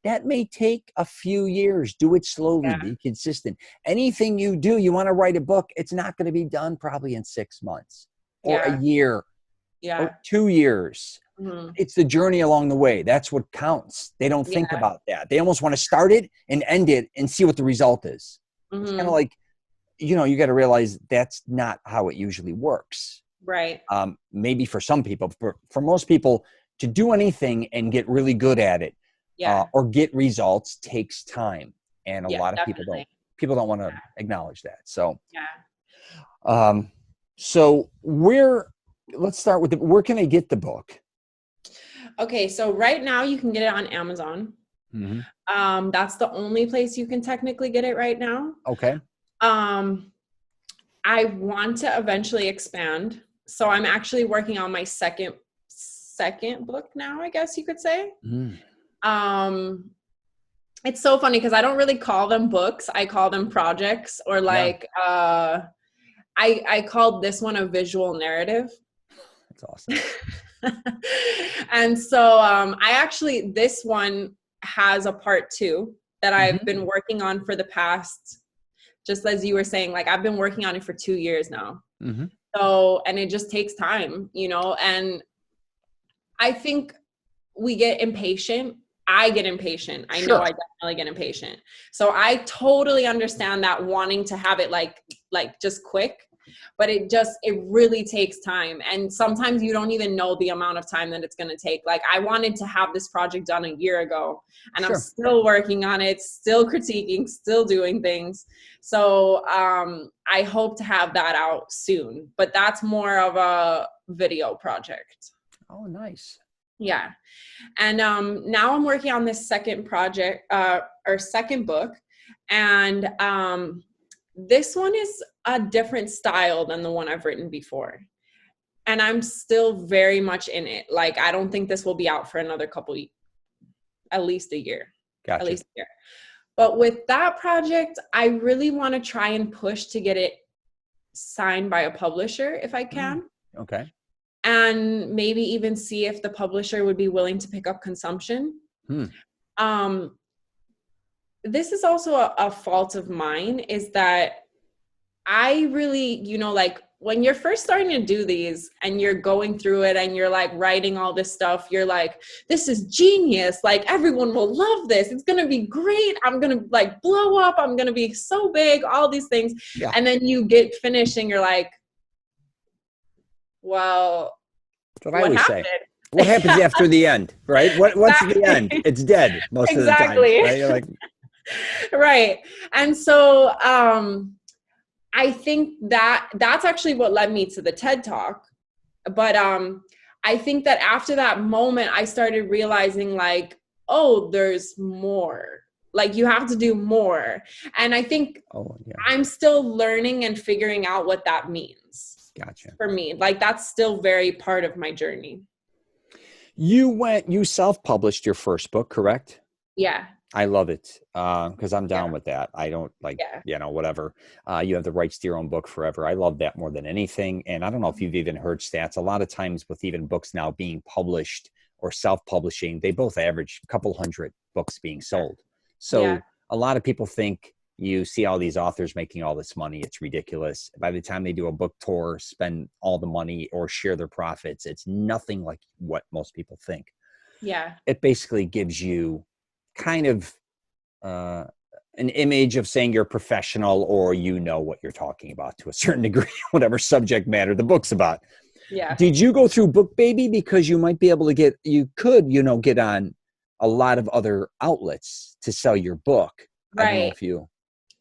That may take a few years. Do it slowly. Be consistent. Anything you do, you want to write a book, it's not going to be done probably in 6 months or a year or 2 years. It's the journey along the way. That's what counts. They don't think about that. They almost want to start it and end it and see what the result is. It's kind of like, you got to realize that's not how it usually works. Right. Maybe for some people, for most people, to do anything and get really good at it, or get results takes time, and a lot of people don't want to acknowledge that. So, so let's start with where can I get the book? Okay, so right now you can get it on Amazon. That's the only place you can technically get it right now. Okay. I want to eventually expand, so I'm actually working on my second book now, I guess you could say. It's so funny because I don't really call them books. I call them projects, or like, I called this one a visual narrative. That's awesome. And so, this one has a part 2 that I've been working on for the past, just as you were saying, like I've been working on it for 2 years now. So, and it just takes time, and I think we get impatient. I get impatient. I know I definitely get impatient. So I totally understand that wanting to have it like just quick. but it really takes time. And sometimes you don't even know the amount of time that it's going to take. Like I wanted to have this project done a year ago, and I'm still working on it, still critiquing, still doing things. So I hope to have that out soon, but that's more of a video project. Oh, nice. Yeah. And now I'm working on this second project, or second book. And this one is a different style than the one I've written before. And I'm still very much in it. Like, I don't think this will be out for another at least a year. Gotcha. At least a year. But with that project, I really want to try and push to get it signed by a publisher if I can. Okay. And maybe even see if the publisher would be willing to pick up consumption. This is also a fault of mine, is that I really, like when you're first starting to do these and you're going through it and you're like writing all this stuff, you're like, this is genius. Like everyone will love this. It's going to be great. I'm going to like blow up. I'm going to be so big, all these things. Yeah. And then you get finished and you're like, well, that's what I always say. What happens after the end, right? What's the end? It's dead most of the time. Right? You're like, right. And so I think that's actually what led me to the TED Talk. But I think that after that moment, I started realizing like, oh, there's more. Like you have to do more. And I think I'm still learning and figuring out what that means. Gotcha. For me, like that's still very part of my journey. You self-published your first book, correct? Yeah. I love it because I'm down with that. I don't like, whatever. You have the rights to your own book forever. I love that more than anything. And I don't know if you've even heard stats. A lot of times with even books now being published or self-publishing, they both average a couple hundred books being sold. So a lot of people think you see all these authors making all this money. It's ridiculous. By the time they do a book tour, spend all the money or share their profits, it's nothing like what most people think. Yeah. It basically gives you kind of an image of saying you're professional or you know what you're talking about to a certain degree, whatever subject matter the book's about. Yeah. Did you go through BookBaby because you might be able to get on a lot of other outlets to sell your book? Right. I don't know if you...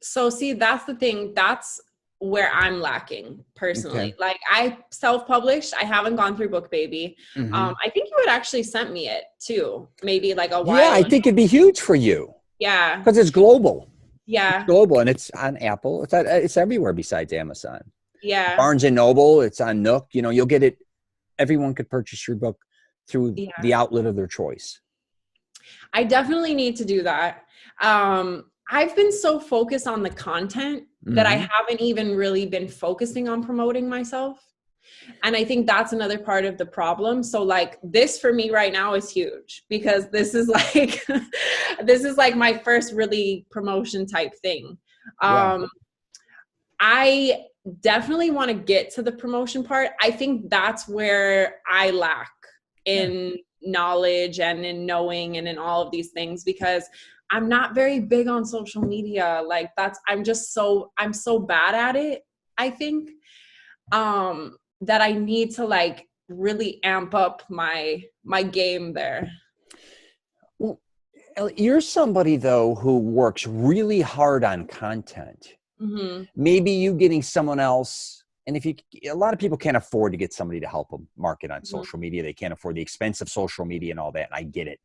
So see, that's the thing. That's where I'm lacking personally. Okay. Like I self-published. I haven't gone through BookBaby. Mm-hmm. I think you had actually sent me it too. Maybe like a while Yeah, I ago. think it'd be huge for you. Yeah. Because it's global. Yeah. It's global, and it's on Apple. It's everywhere besides Amazon. Yeah. Barnes and Noble. It's on Nook. You'll get it. Everyone could purchase your book through the outlet of their choice. I definitely need to do that. I've been so focused on the content that I haven't even really been focusing on promoting myself. And I think that's another part of the problem. So like this for me right now is huge because this is like, my first really promotion type thing. I definitely want to get to the promotion part. I think that's where I lack in knowledge and in knowing and in all of these things because I'm not very big on social media. Like I'm so bad at it, I think, that I need to like really amp up my game there. Well, you're somebody though who works really hard on content. Mm-hmm. Maybe you getting someone else, and a lot of people can't afford to get somebody to help them market on social media. They can't afford the expense of social media and all that. And I get it.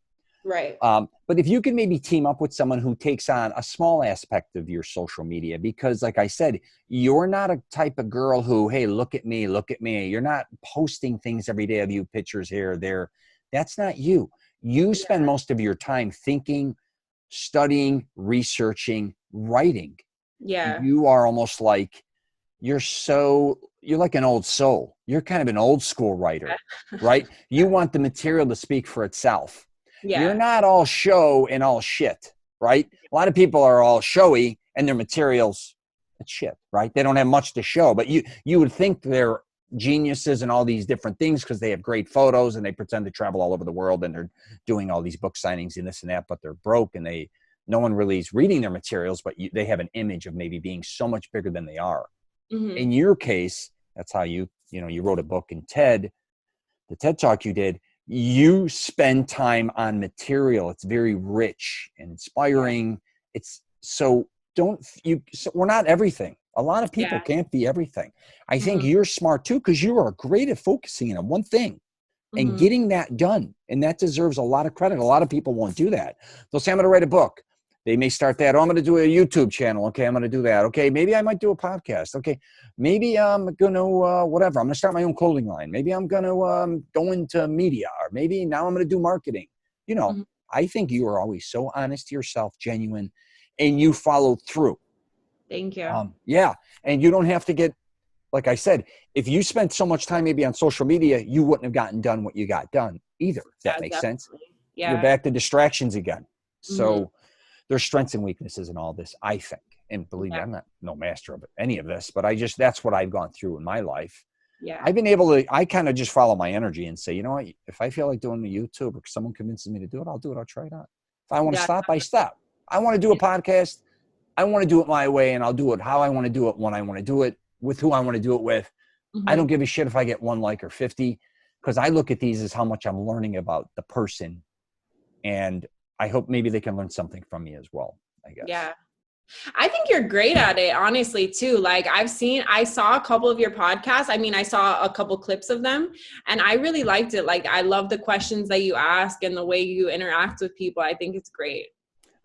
Right. But if you can maybe team up with someone who takes on a small aspect of your social media, because like I said, you're not a type of girl who, hey, look at me. You're not posting things every day of you, pictures here, there. That's not you. You spend most of your time thinking, studying, researching, writing. Yeah. You are almost like, you're like an old soul. You're kind of an old school writer, right? You want the material to speak for itself. Yeah. You're not all show and all shit, right? A lot of people are all showy and their materials, it's shit, right? They don't have much to show, but you would think they're geniuses and all these different things because they have great photos and they pretend to travel all over the world and they're doing all these book signings and this and that, but they're broke and no one really is reading their materials, but they have an image of maybe being so much bigger than they are. Mm-hmm. In your case, that's how you wrote a book in the TED Talk you did. You spend time on material. It's very rich and inspiring. It's so we're not everything. A lot of people can't be everything. I think you're smart too, because you are great at focusing on one thing and getting that done. And that deserves a lot of credit. A lot of people won't do that. They'll say, I'm going to write a book. They may start that. Oh, I'm going to do a YouTube channel. Okay, I'm going to do that. Okay, maybe I might do a podcast. Okay, maybe I'm going to, whatever. I'm going to start my own clothing line. Maybe I'm going to go into media, or maybe now I'm going to do marketing. I think you are always so honest to yourself, genuine, and you follow through. Thank you. Yeah, and you don't have to get, like I said, if you spent so much time maybe on social media, you wouldn't have gotten done what you got done either. If that makes sense. Yeah. You're back to distractions again. So there's strengths and weaknesses in all this, I think. And believe me, I'm not no master of any of this, but that's what I've gone through in my life. Yeah. I've been able to, I kind of just follow my energy and say, you know what, if I feel like doing the YouTube or someone convinces me to do it, I'll do it. I'll try it out. If I want to stop, I stop. I want to do a podcast. I want to do it my way, and I'll do it how I want to do it, when I want to do it, with who I want to do it with. I don't give a shit if I get 1 like or 50, because I look at these as how much I'm learning about the person. And I hope maybe they can learn something from me as well, I guess. Yeah. I think you're great at it, honestly, too. Like I saw a couple of your podcasts. I mean, I saw a couple clips of them and I really liked it. Like, I love the questions that you ask and the way you interact with people. I think it's great.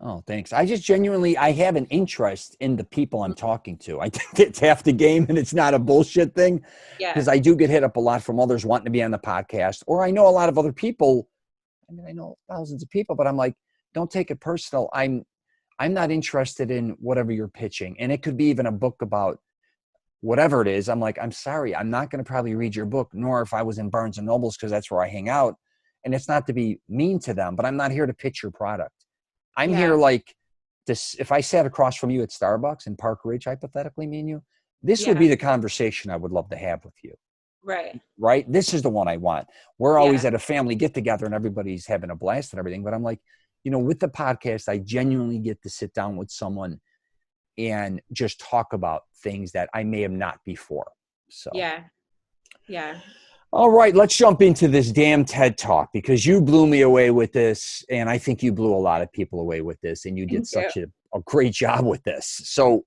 Oh, thanks. I just genuinely, I have an interest in the people I'm talking to. I think it's half the game and it's not a bullshit thing. Because I do get hit up a lot from others wanting to be on the podcast, or I know a lot of other people. I mean, I know thousands of people, but I'm like, don't take it personal. I'm not interested in whatever you're pitching. And it could be even a book about whatever it is. I'm like, I'm sorry, I'm not going to probably read your book, nor if I was in Barnes and Nobles, because that's where I hang out. And it's not to be mean to them, but I'm not here to pitch your product. I'm here like this. If I sat across from you at Starbucks in Park Ridge, hypothetically, me and you, this would be the conversation I would love to have with you. Right. This is the one I want. We're always at a family get together and everybody's having a blast and everything. But I'm like, with the podcast, I genuinely get to sit down with someone and just talk about things that I may have not before. So, yeah. All right, let's jump into this damn TED Talk, because you blew me away with this. And I think you blew a lot of people away with this, and you did such a great job with this. So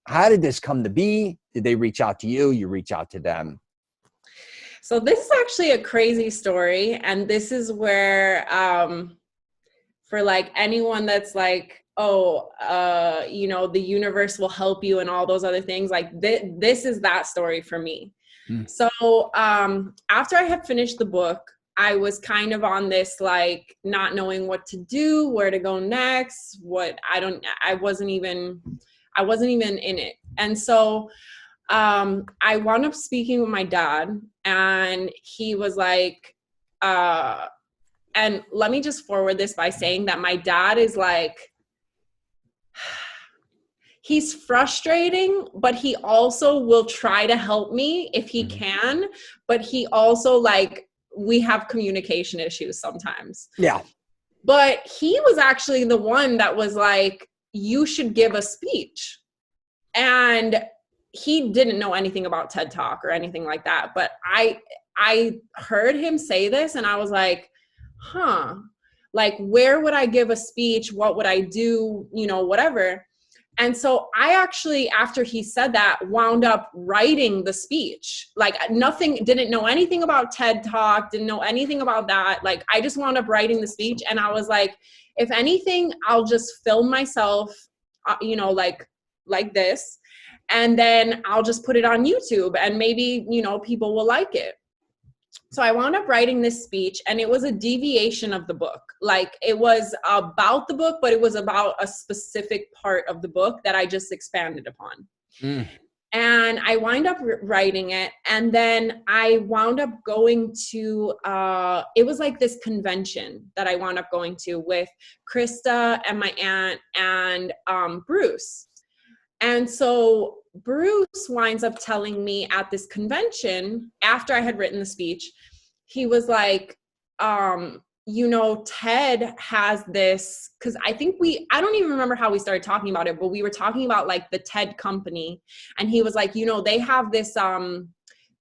how did this come to be? Did they reach out to you? You reach out to them? So this is actually a crazy story. And this is where, for like anyone that's like, the universe will help you and all those other things, like this is that story for me. So after I had finished the book, I was kind of on this, like, not knowing what to do, where to go next, I wasn't even in it. And so I wound up speaking with my dad, and he was like, and let me just forward this by saying that my dad is like, he's frustrating, but he also will try to help me if he can. But he also, like, we have communication issues sometimes. Yeah. But he was actually the one that was like, you should give a speech. And he didn't know anything about TED Talk or anything like that. But I heard him say this and I was like, like, where would I give a speech? What would I do? Whatever. And so I actually, after he said that, wound up writing the speech. Like, didn't know anything about TED Talk, didn't know anything about that. Like, I just wound up writing the speech. And I was like, if anything, I'll just film myself, like this. And then I'll just put it on YouTube and maybe, people will like it. So I wound up writing this speech, and it was a deviation of the book. Like, it was about the book, but it was about a specific part of the book that I just expanded upon. And I wound up writing it. And then I wound up going to, it was like this convention that I wound up going to with Krista and my aunt and Bruce. And so Bruce winds up telling me at this convention, after I had written the speech, he was like, Ted has this, because I don't even remember how we started talking about it, but we were talking about like the TED company. And he was like, they have this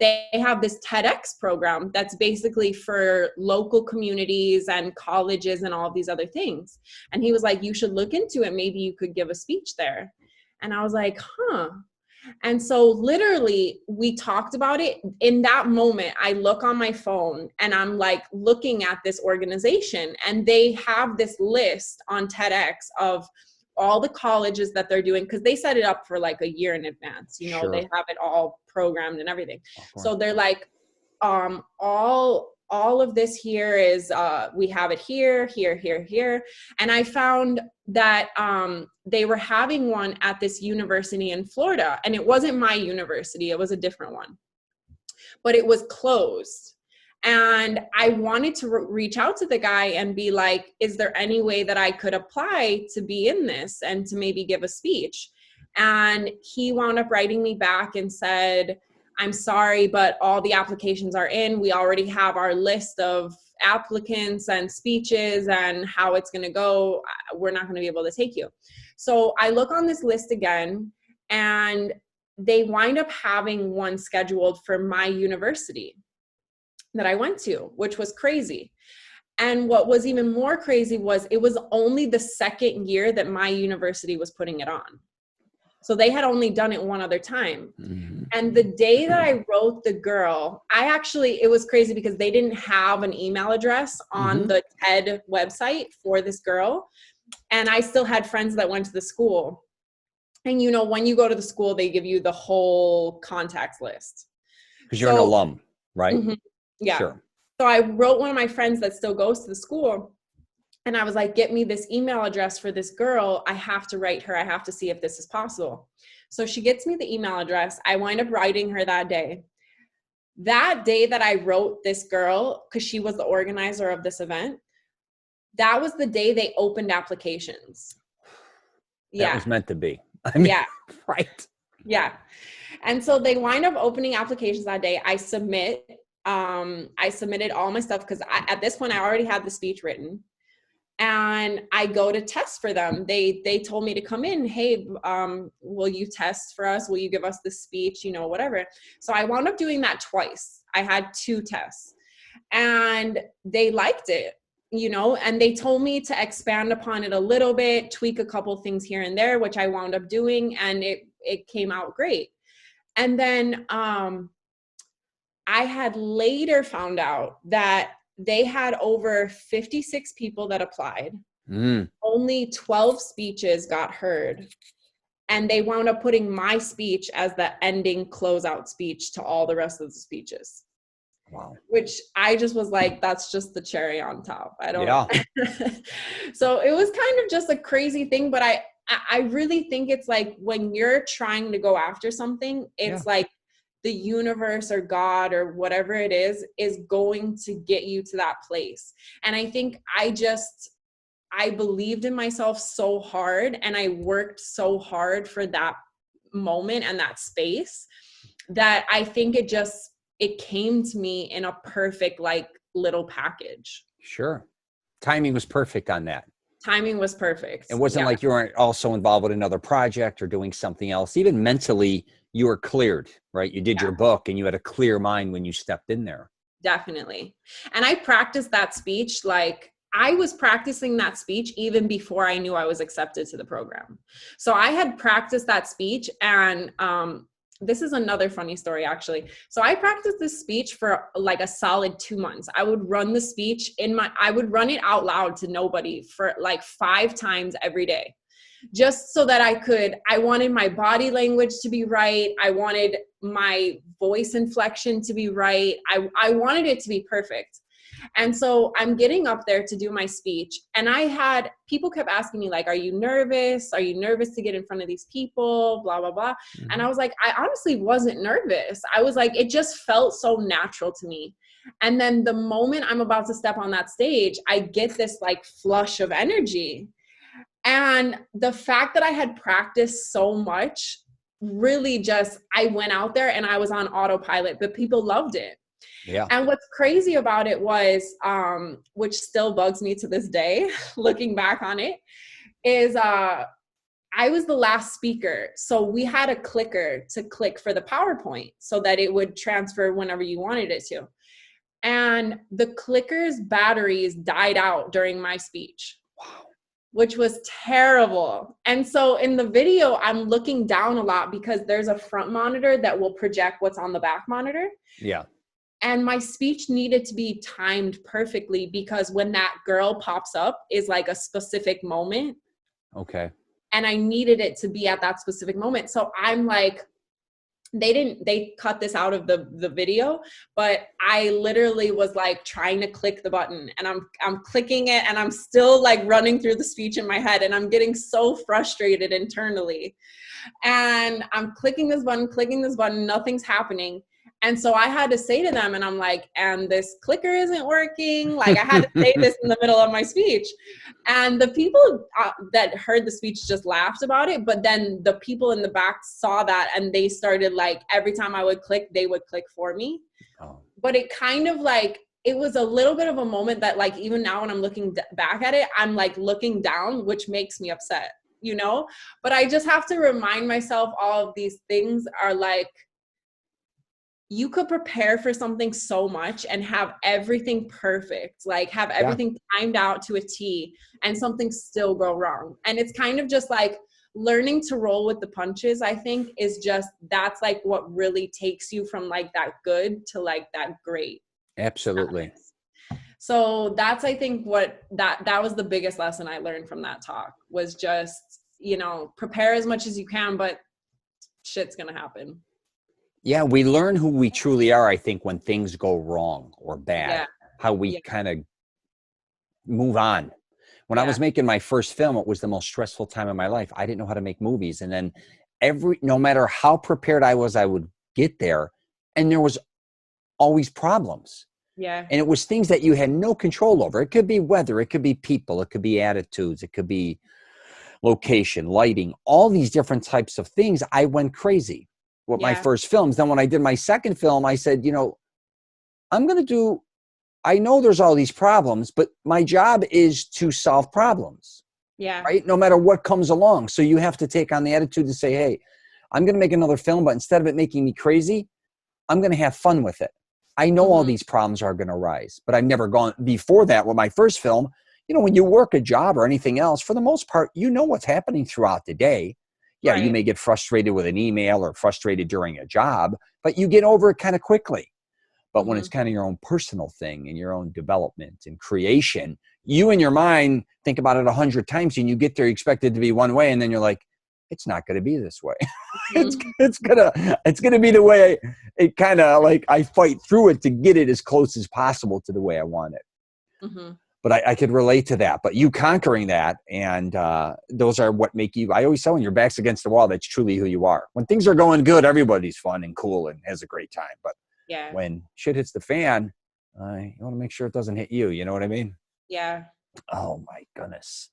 TEDx program that's basically for local communities and colleges and all of these other things. And he was like, you should look into it. Maybe you could give a speech there. And I was like, huh. And so literally we talked about it. In that moment, I look on my phone and I'm like looking at this organization, and they have this list on TEDx of all the colleges that they're doing, because they set it up for like a year in advance. Sure. They have it all programmed and everything. So they're like, all of this here is, we have it here. And I found that they were having one at this university in Florida, and it wasn't my university, it was a different one, but it was closed. And I wanted to reach out to the guy and be like, is there any way that I could apply to be in this and to maybe give a speech? And he wound up writing me back and said, I'm sorry, but all the applications are in. We already have our list of applicants and speeches and how it's going to go. We're not going to be able to take you. So I look on this list again, and they wind up having one scheduled for my university that I went to, which was crazy. And what was even more crazy was it was only the second year that my university was putting it on. So they had only done it one other time. Mm-hmm. And the day that I wrote the girl, it was crazy because they didn't have an email address on the TED website for this girl. And I still had friends that went to the school. And when you go to the school, they give you the whole contacts list. Because you're an alum, right? Mm-hmm. Yeah. Sure. So I wrote one of my friends that still goes to the school. And I was like, get me this email address for this girl. I have to write her. I have to see if this is possible. So she gets me the email address. I wind up writing her that day. That day that I wrote this girl, because she was the organizer of this event, that was the day they opened applications. That was meant to be. Yeah. Right. Yeah. And so they wind up opening applications that day. I submitted all my stuff because at this point I already had the speech written. And I go to test for them. They told me to come in. Hey, will you test for us? Will you give us the speech? Whatever. So I wound up doing that twice. I had 2 tests, and they liked it, and they told me to expand upon it a little bit, tweak a couple things here and there, which I wound up doing, and it came out great. And then I had later found out that they had over 56 people that applied. Only 12 speeches got heard. And they wound up putting my speech as the ending closeout speech to all the rest of the speeches. Wow. Which I just was like, that's just the cherry on top. I don't know. So it was kind of just a crazy thing, but I really think it's like when you're trying to go after something, it's like the universe or God or whatever it is going to get you to that place. And I think I believed in myself so hard, and I worked so hard for that moment and that space, that I think it came to me in a perfect, like, little package. Sure. Timing was perfect on that. Timing was perfect. It wasn't like you weren't also involved with another project or doing something else. Even mentally, you were cleared, right? You did your book and you had a clear mind when you stepped in there. Definitely. And I practiced that speech. Like, I was practicing that speech even before I knew I was accepted to the program. So I had practiced that speech, and this is another funny story, actually. So I practiced this speech for like a solid 2 months. I would run the speech I would run it out loud to nobody for like 5 times every day, just so that I wanted my body language to be right. I wanted my voice inflection to be right. I wanted it to be perfect. And so I'm getting up there to do my speech, and people kept asking me, like, are you nervous? Are you nervous to get in front of these people? Blah, blah, blah. Mm-hmm. And I was like, I honestly wasn't nervous. I was like, it just felt so natural to me. And then the moment I'm about to step on that stage, I get this like flush of energy. And the fact that I had practiced so much really I went out there and I was on autopilot, but people loved it. Yeah. And what's crazy about it was, which still bugs me to this day, looking back on it, is I was the last speaker. So we had a clicker to click for the PowerPoint so that it would transfer whenever you wanted it to. And the clicker's batteries died out during my speech. Wow. Which was terrible. And so in the video, I'm looking down a lot because there's a front monitor that will project what's on the back monitor. Yeah. And my speech needed to be timed perfectly because when that girl pops up is like a specific moment. Okay. And I needed it to be at that specific moment. So I'm like, they cut this out of the video, but I literally was like trying to click the button, and I'm clicking it, and I'm still like running through the speech in my head, and I'm getting so frustrated internally. And I'm clicking this button, nothing's happening. And so I had to say to them, and I'm like, and this clicker isn't working. Like I had to say this in the middle of my speech. And the people that heard the speech just laughed about it. But then the people in the back saw that, and they started like, every time I would click, they would click for me. Oh. But it kind of like, it was a little bit of a moment that like, even now when I'm looking back at it, I'm like looking down, which makes me upset, you know? But I just have to remind myself all of these things are like, you could prepare for something so much and have everything perfect, like have everything timed out to a T, and something still go wrong. And it's kind of just like learning to roll with the punches, I think, is just, that's like what really takes you from like that good to like that great. Absolutely. So that's, I think, what that was the biggest lesson I learned from that talk, was just, you know, prepare as much as you can, but shit's gonna happen. Yeah, we learn who we truly are, I think, when things go wrong or bad, how we kind of move on. When I was making my first film, it was the most stressful time of my life. I didn't know how to make movies. And then no matter how prepared I was, I would get there, and there was always problems. Yeah. And it was things that you had no control over. It could be weather, it could be people, it could be attitudes, it could be location, lighting, all these different types of things. I went crazy with my first films. Then when I did my second film, I said, you know, I know there's all these problems, but my job is to solve problems. Yeah. Right? No matter what comes along. So you have to take on the attitude to say, hey, I'm going to make another film, but instead of it making me crazy, I'm going to have fun with it. I know all these problems are going to rise, but I've never gone before that with my first film. You know, when you work a job or anything else, for the most part, you know what's happening throughout the day. Yeah, you may get frustrated with an email or frustrated during a job, but you get over it kind of quickly. But when it's kind of your own personal thing and your own development and creation, you in your mind think about it 100 times, and you get there, you expect it to be one way, and then you're like, it's not going to be this way. It's gonna be the way it kind of like I fight through it to get it as close as possible to the way I want it. But I could relate to that. But you conquering that, and those are what make you. I always say, when your back's against the wall, that's truly who you are. When things are going good, everybody's fun and cool and has a great time. But when shit hits the fan, you want to make sure it doesn't hit you. You know what I mean? Yeah. Oh my goodness.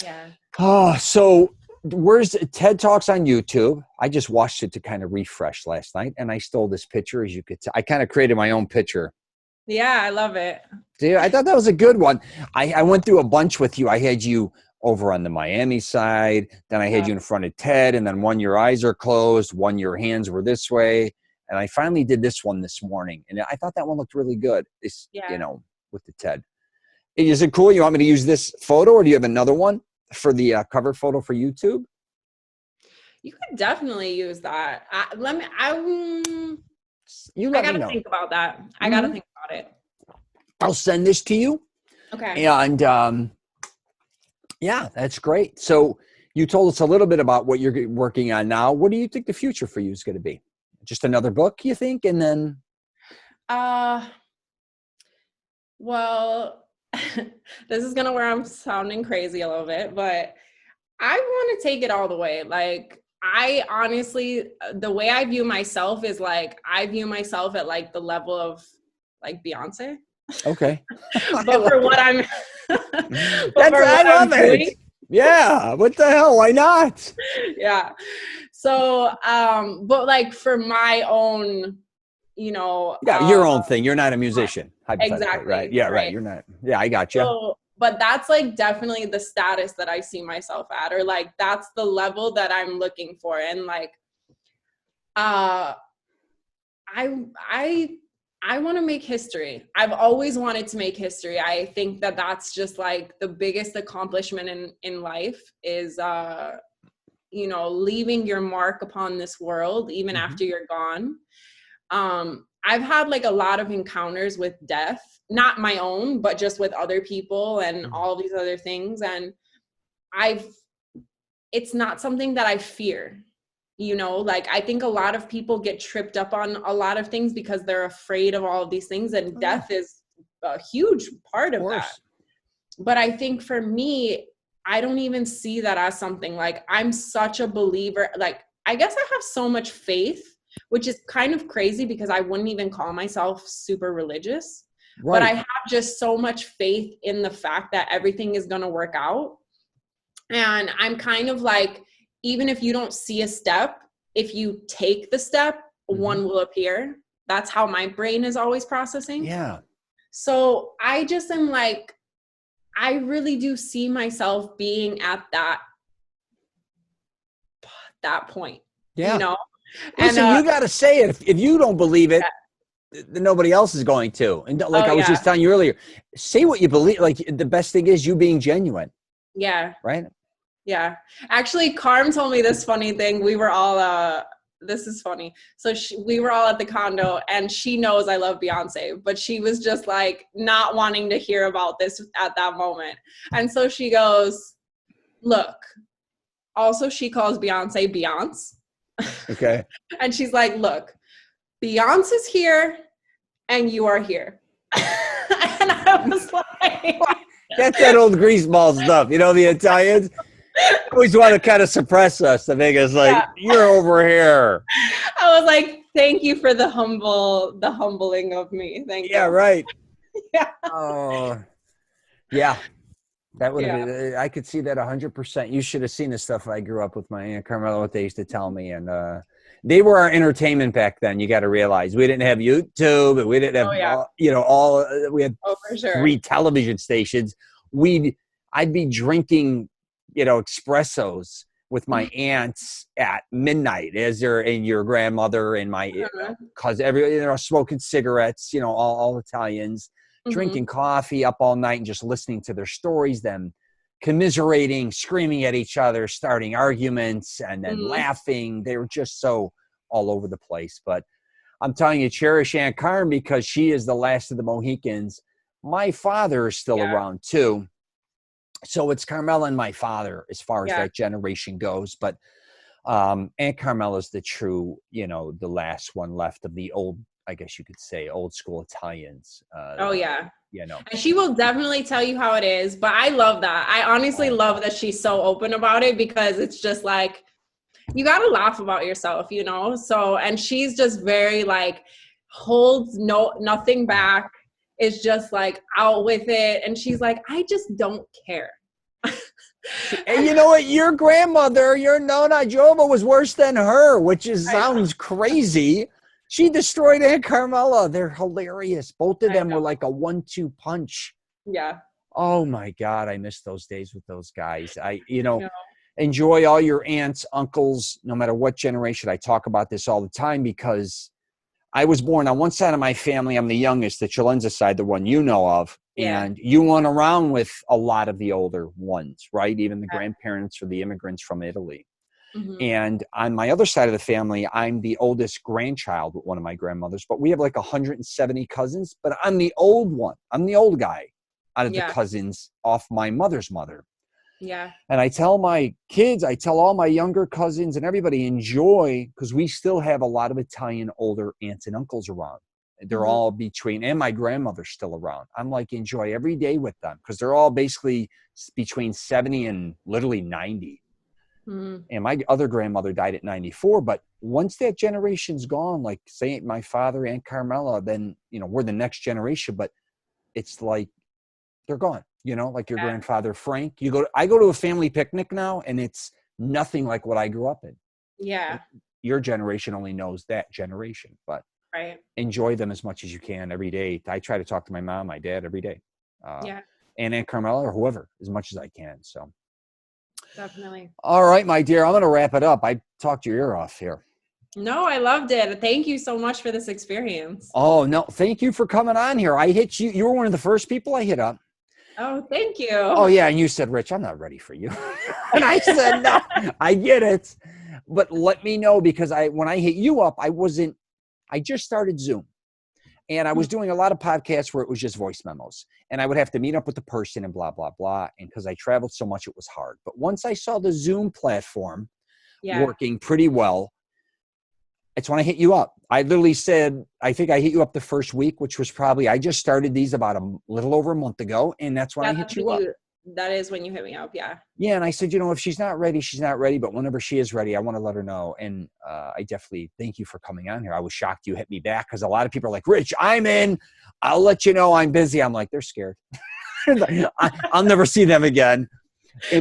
Yeah. Oh, so where's TED Talks on YouTube? I just watched it to kind of refresh last night, and I stole this picture, as you could tell. I kind of created my own picture. Yeah, I love it. Dude, I thought that was a good one. I went through a bunch with you. I had you over on the Miami side. Then I had you in front of Ted. And then one, your eyes are closed. One, your hands were this way. And I finally did this one this morning. And I thought that one looked really good. It's, you know, with the Ted. Is it cool? You want me to use this photo, or do you have another one for the cover photo for YouTube? You could definitely use that. I gotta think about that. I gotta think about it. I'll send this to you. Okay. And yeah, that's great. So you told us a little bit about what you're working on now. What do you think the future for you is going to be? Just another book, you think? And then? Well, this is where I'm sounding crazy a little bit, but I want to take it all the way. Like, I honestly, the way I view myself is like, I view myself at like the level of like Beyonce. Okay. But for what I'm, I love it. Yeah. What the hell? Why not? Yeah. So, but like for my own you know, Yeah, your own thing. You're not a musician, hypothetically, exactly, right? Yeah, right. right. You're not. Yeah, I got you. So, but that's like definitely the status that I see myself at, or like that's the level that I'm looking for. And like, uh, I I want to make history. I've always wanted to make history. I think that that's just like the biggest accomplishment in life is you know, leaving your mark upon this world even after you're gone. I've had like a lot of encounters with death, not my own, but just with other people and all these other things. And I've, it's not something that I fear, you know, like I think a lot of people get tripped up on a lot of things because they're afraid of all of these things, and death is a huge part of that. But I think for me, I don't even see that as something like, I'm such a believer. Like, I guess I have so much faith, which is kind of crazy because I wouldn't even call myself super religious, but I have just so much faith in the fact that everything is going to work out. And I'm kind of like, even if you don't see a step, if you take the step, one will appear. That's how my brain is always processing. Yeah. So I just am like, I really do see myself being at that point, Yeah. you know? Listen, And you got to say it. If you don't believe it, then nobody else is going to. And like I was just telling you earlier, say what you believe. Like the best thing is you being genuine. Yeah. Right. Yeah. Actually, Carm told me this funny thing. We were all, this is funny. So we were all at the condo, and she knows I love Beyonce, but she was just like not wanting to hear about this at that moment. And so she goes, look, also she calls Beyonce Beyonce. Okay. And she's like, look, Beyonce is here and you are here. And I was like, that's that old greaseball stuff. You know, the Italians always want to kind of suppress us to make us like, you're over here. I was like, thank you for the humbling of me. Thank you. Yeah, right. Yeah. Oh, yeah. That would have been, I could see that 100%. You should have seen the stuff I grew up with my Aunt Carmela, what they used to tell me. And they were our entertainment back then. You got to realize we didn't have YouTube, and we didn't have, we had for sure. 3 television stations. I'd be drinking, espressos with my aunts at midnight and your grandmother and my cousin, smoking cigarettes, all Italians. Drinking coffee up all night and just listening to their stories, them commiserating, screaming at each other, starting arguments, and then laughing. They were just so all over the place. But I'm telling you, cherish Aunt Carm because she is the last of the Mohicans. My father is still around too. So it's Carmela and my father as far as that generation goes. But Aunt Carmela's the true, the last one left of the old, I guess you could say, old school Italians. And she will definitely tell you how it is. But I love that. I honestly love that she's so open about it, because it's just like, you got to laugh about yourself, So, and she's just very like, holds nothing back, is just like out with it. And she's like, I just don't care. And you know what? Your grandmother, your Nonna, Jova, was worse than her, which sounds crazy. She destroyed Aunt Carmela. They're hilarious. Both of them were like a 1-2 punch. Yeah. Oh my God, I miss those days with those guys. Enjoy all your aunts, uncles, no matter what generation. I talk about this all the time because I was born on one side of my family. I'm the youngest, the Celenza side, the one you know of. Yeah. And you went around with a lot of the older ones, right? Even the grandparents or the immigrants from Italy. And on my other side of the family, I'm the oldest grandchild with one of my grandmothers, but we have like 170 cousins, but I'm the old one. I'm the old guy out of the cousins off my mother's mother. Yeah. And I tell my kids, I tell all my younger cousins and everybody, enjoy, because we still have a lot of Italian older aunts and uncles around. They're all and my grandmother's still around. I'm like, enjoy every day with them because they're all basically between 70 and literally 90. And my other grandmother died at 94. But once that generation's gone, like say my father, Aunt Carmela, then, we're the next generation, but it's like they're gone, like your grandfather, Frank. I go to a family picnic now and it's nothing like what I grew up in. Yeah. Your generation only knows that generation, but Right. enjoy them as much as you can every day. I try to talk to my mom, my dad every day. Yeah, And Aunt Carmela or whoever as much as I can. So, definitely. all right, my dear, I'm going to wrap it up. I talked your ear off here. No, I loved it. Thank you so much for this experience. Oh, no. Thank you for coming on here. I hit you. You were one of the first people I hit up. Oh, thank Oh, you. yeah. And you said, Rich, I'm not ready for you. And I said, no, I get it. But let me know, because when I hit you up, I just started Zoom. And I was doing a lot of podcasts where it was just voice memos. And I would have to meet up with the person and blah, blah, blah. And because I traveled so much, it was hard. But once I saw the Zoom platform Yeah. working pretty well, it's when I hit you up. I literally said, I think I hit you up the first week, which was probably, I just started these about a little over a month ago. And that's when I hit you up. That is when you hit me up. Yeah. Yeah. And I said, if she's not ready, she's not ready. But whenever she is ready, I want to let her know. And I definitely thank you for coming on here. I was shocked you hit me back, because a lot of people are like, Rich, I'm in. I'll let you know I'm busy. I'm like, they're scared. I'll never see them again.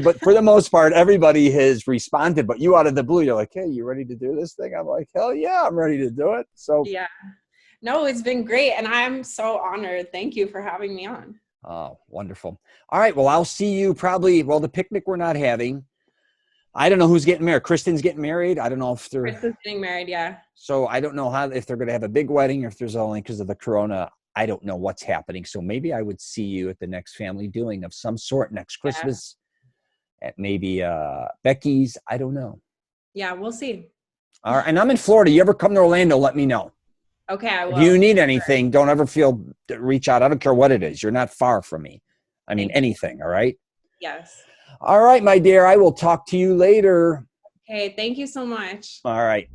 But for the most part, everybody has responded. But you, out of the blue, you're like, hey, you ready to do this thing? I'm like, hell yeah, I'm ready to do it. So yeah. No, it's been great. And I'm so honored. Thank you for having me on. oh, wonderful. All right. Well, I'll see you probably, the picnic we're not having. I don't know who's getting married. Kristen's getting married. I don't know if they're Kristen's getting married. Yeah. So I don't know if they're going to have a big wedding, or if there's only because of the corona. I don't know what's happening. So maybe I would see you at the next family doing of some sort next Christmas at maybe Becky's. I don't know. Yeah. We'll see. All right. And I'm in Florida. You ever come to Orlando, let me know. Okay. I will. If you need anything, don't ever reach out. I don't care what it is. You're not far from me. I mean, anything. All right. Yes. All right, my dear. I will talk to you later. Okay. Thank you so much. All right.